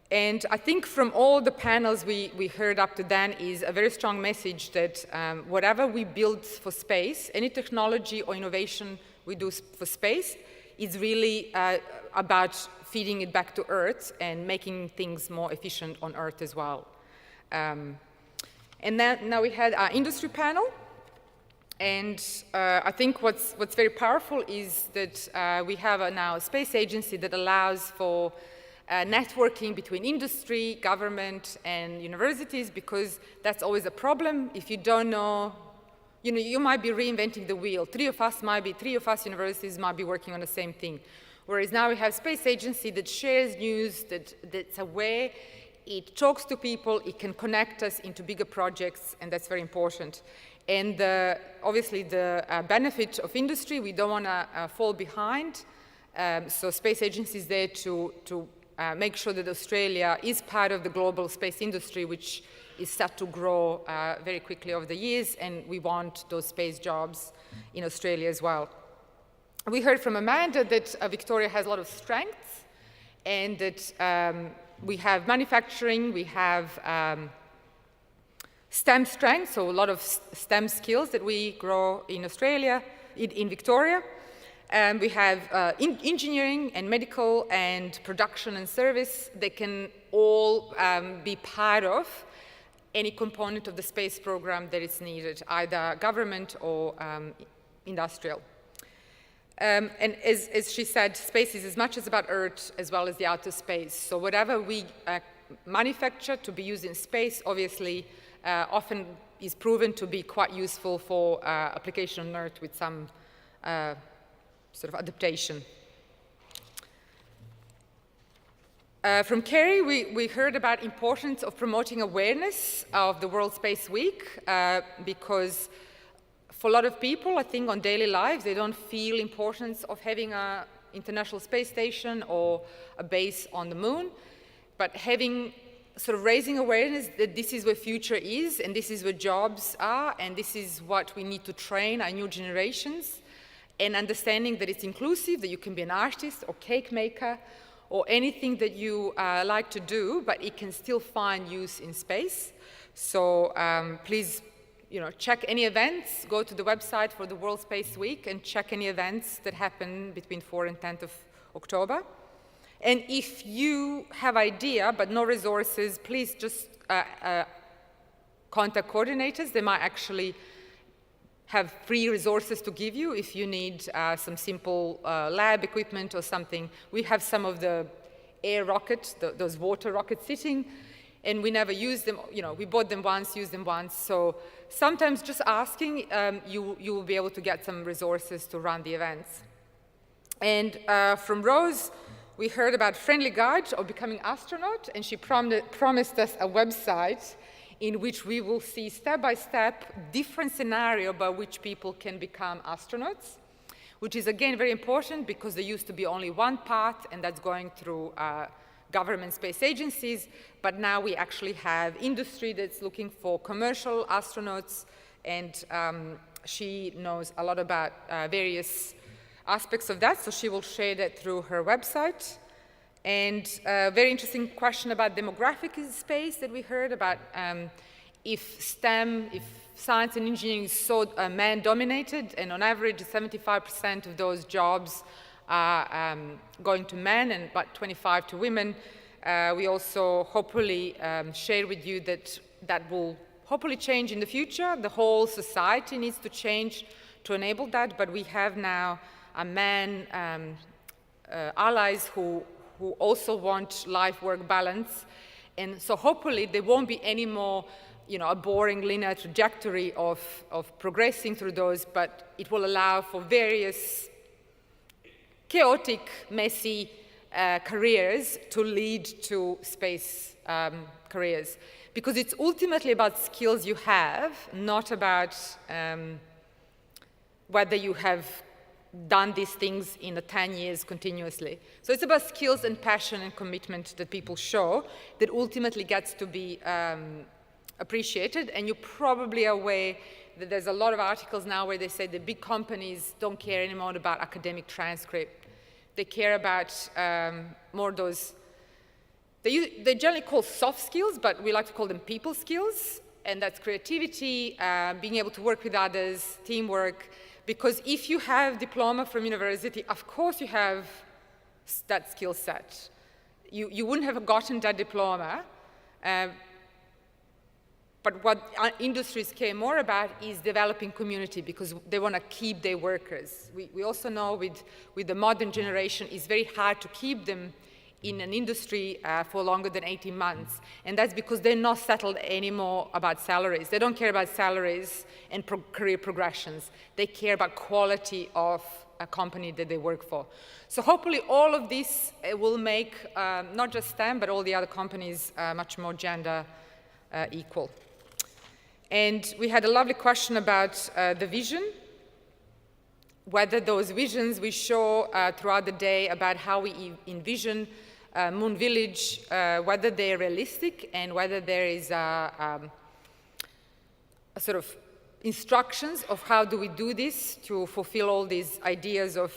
And I think from all the panels we heard up to then is a very strong message that whatever we build for space, any technology or innovation we do for space, is really about feeding it back to Earth and making things more efficient on Earth as well. And then now we had our industry panel. And I think what's very powerful is that we have now a space agency that allows for networking between industry, government, and universities, because that's always a problem. If you don't know, you might be reinventing the wheel. Three of us universities might be working on the same thing. Whereas now we have space agency that shares news, that's aware, it talks to people, it can connect us into bigger projects, and that's very important. And obviously the benefit of industry, we don't want to fall behind. So Space Agency is there to make sure that Australia is part of the global space industry, which is set to grow very quickly over the years, and we want those space jobs in Australia as well. We heard from Amanda that Victoria has a lot of strengths, and that we have manufacturing, we have STEM strengths, so a lot of STEM skills that we grow in Australia, in Victoria. We have engineering and medical and production and service that can all be part of any component of the space program that is needed, either government or industrial. And as she said, space is as much as about Earth as well as the outer space. So whatever we manufacture to be used in space, obviously, often is proven to be quite useful for application on Earth with some sort of adaptation. From Kerry, we heard about importance of promoting awareness of the World Space Week because for a lot of people, I think on daily lives, they don't feel importance of having an international space station or a base on the moon, but having sort of raising awareness that this is where future is, and this is where jobs are, and this is what we need to train our new generations, and understanding that it's inclusive, that you can be an artist or cake maker or anything that you like to do, but it can still find use in space. So please, check any events, go to the website for the World Space Week and check any events that happen between 4th and 10th of October. And if you have idea but no resources, please just contact coordinators. They might actually have free resources to give you if you need some simple lab equipment or something. We have some of the air rockets, those water rockets sitting, and we never use them. We bought them once, used them once. So sometimes just asking, you will be able to get some resources to run the events. And from Rose, we heard about Friendly Guide of Becoming Astronaut, and she promised us a website in which we will see step-by-step different scenario by which people can become astronauts, which is again very important because there used to be only one path, and that's going through government space agencies, but now we actually have industry that's looking for commercial astronauts, and she knows a lot about various aspects of that, so she will share that through her website. And a very interesting question about demographic in space that we heard about if STEM, if science and engineering is so man-dominated, and on average 75% of those jobs are going to men and about 25% to women. We also hopefully share with you that will hopefully change in the future. The whole society needs to change to enable that, but we have now allies who also want life-work balance. And so hopefully there won't be any more a boring linear trajectory of progressing through those, but it will allow for various chaotic, messy careers to lead to space careers. Because it's ultimately about skills you have, not about whether you have done these things in the 10 years continuously. So it's about skills and passion and commitment that people show that ultimately gets to be appreciated. And you probably are aware that there's a lot of articles now where they say the big companies don't care anymore about academic transcript. They care about more those, they generally call soft skills, but we like to call them people skills. And that's creativity, being able to work with others, teamwork. Because if you have diploma from university, of course you have that skill set. You wouldn't have gotten that diploma. But what our industries care more about is developing community, because they want to keep their workers. We also know with the modern generation, it's very hard to keep them in an industry for longer than 18 months. And that's because they're not settled anymore about salaries. They don't care about salaries and career progressions. They care about quality of a company that they work for. So hopefully all of this will make not just STEM, but all the other companies much more gender equal. And we had a lovely question about the vision, whether those visions we show throughout the day about how we envision Moon Village, whether they're realistic and whether there is a sort of instructions of how do we do this to fulfill all these ideas of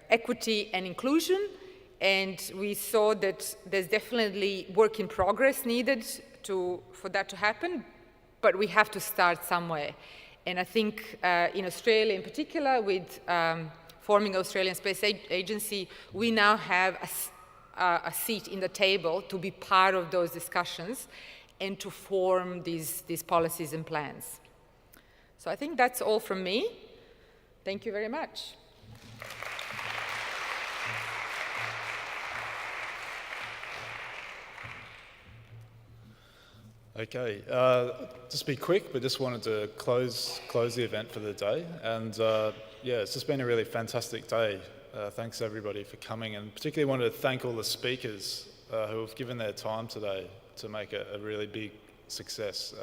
equity and inclusion. And we saw that there's definitely work in progress needed for that to happen, but we have to start somewhere. And I think in Australia in particular, with forming Australian Space Agency, we now have a seat in the table to be part of those discussions and to form these policies and plans. So I think that's all from me. Thank you very much. Okay, just be quick, but just wanted to close the event for the day. And yeah, it's just been a really fantastic day. Thanks everybody for coming, and particularly wanted to thank all the speakers who have given their time today to make a really big success,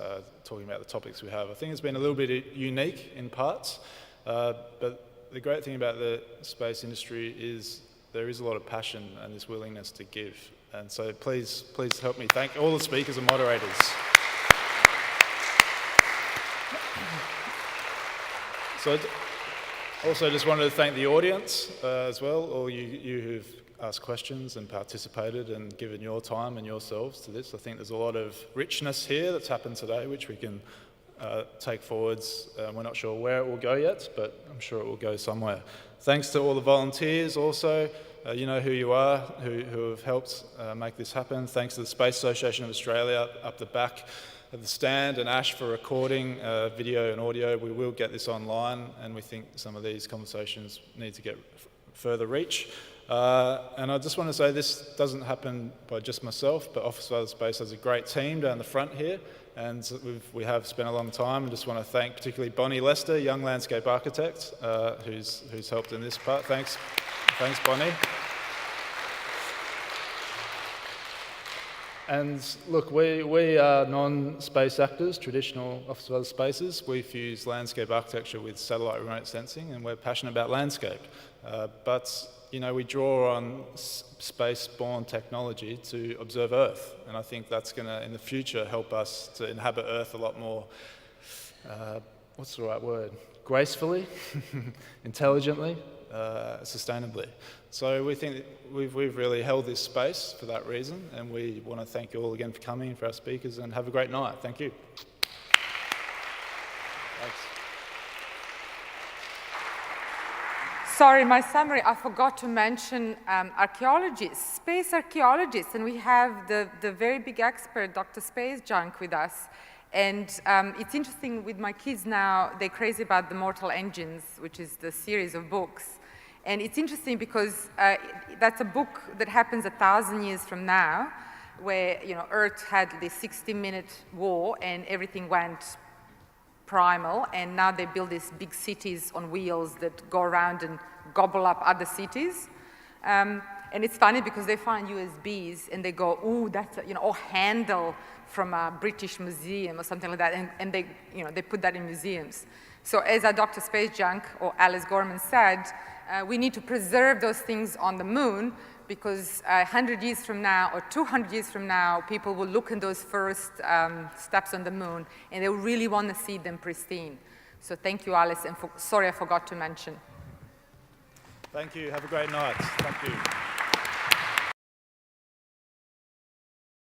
talking about the topics we have. I think it's been a little bit unique in parts, but the great thing about the space industry is there is a lot of passion and this willingness to give. And so please help me thank all the speakers and moderators. So I also just wanted to thank the audience as well, all you who've asked questions and participated and given your time and yourselves to this. I think there's a lot of richness here that's happened today, which we can take forwards. We're not sure where it will go yet, but I'm sure it will go somewhere. Thanks to all the volunteers also. You know who you are, who have helped make this happen. Thanks to the Space Association of Australia up the back of the stand, and Ash for recording video and audio. We will get this online, and we think some of these conversations need to get further reach. And I just want to say this doesn't happen by just myself, but Office of Other Space has a great team down the front here, and we have spent a long time. I just want to thank particularly Bonnie Lester, young landscape architect, who's helped in this part. Thanks, Bonnie. And look, we are non-space actors, traditional Office of Other Spaces. We fuse landscape architecture with satellite remote sensing, and we're passionate about landscape. But you know, we draw on space-borne technology to observe Earth, and I think that's going to, in the future, help us to inhabit Earth a lot more, what's the right word? Gracefully, intelligently, sustainably. So we think that we've really held this space for that reason, and we want to thank you all again for coming, for our speakers, and have a great night. Thank you. Thanks. Sorry, my summary, I forgot to mention archaeologists, space archaeologists, and we have the very big expert, Dr. Space Junk, with us. And it's interesting with my kids now, they're crazy about the Mortal Engines, which is the series of books. And it's interesting because that's a book that happens 1,000 years from now, where Earth had this 60-minute war and everything went primal, and now they build these big cities on wheels that go around and gobble up other cities. And it's funny because they find USBs and they go, ooh, that's a handle from a British museum or something like that, and they put that in museums. So as our Dr. Space Junk, or Alice Gorman, said, we need to preserve those things on the moon, because 100 years from now or 200 years from now, people will look at those first steps on the moon, and they really want to see them pristine. So thank you, Alice, and sorry I forgot to mention. Thank you. Have a great night. Thank you.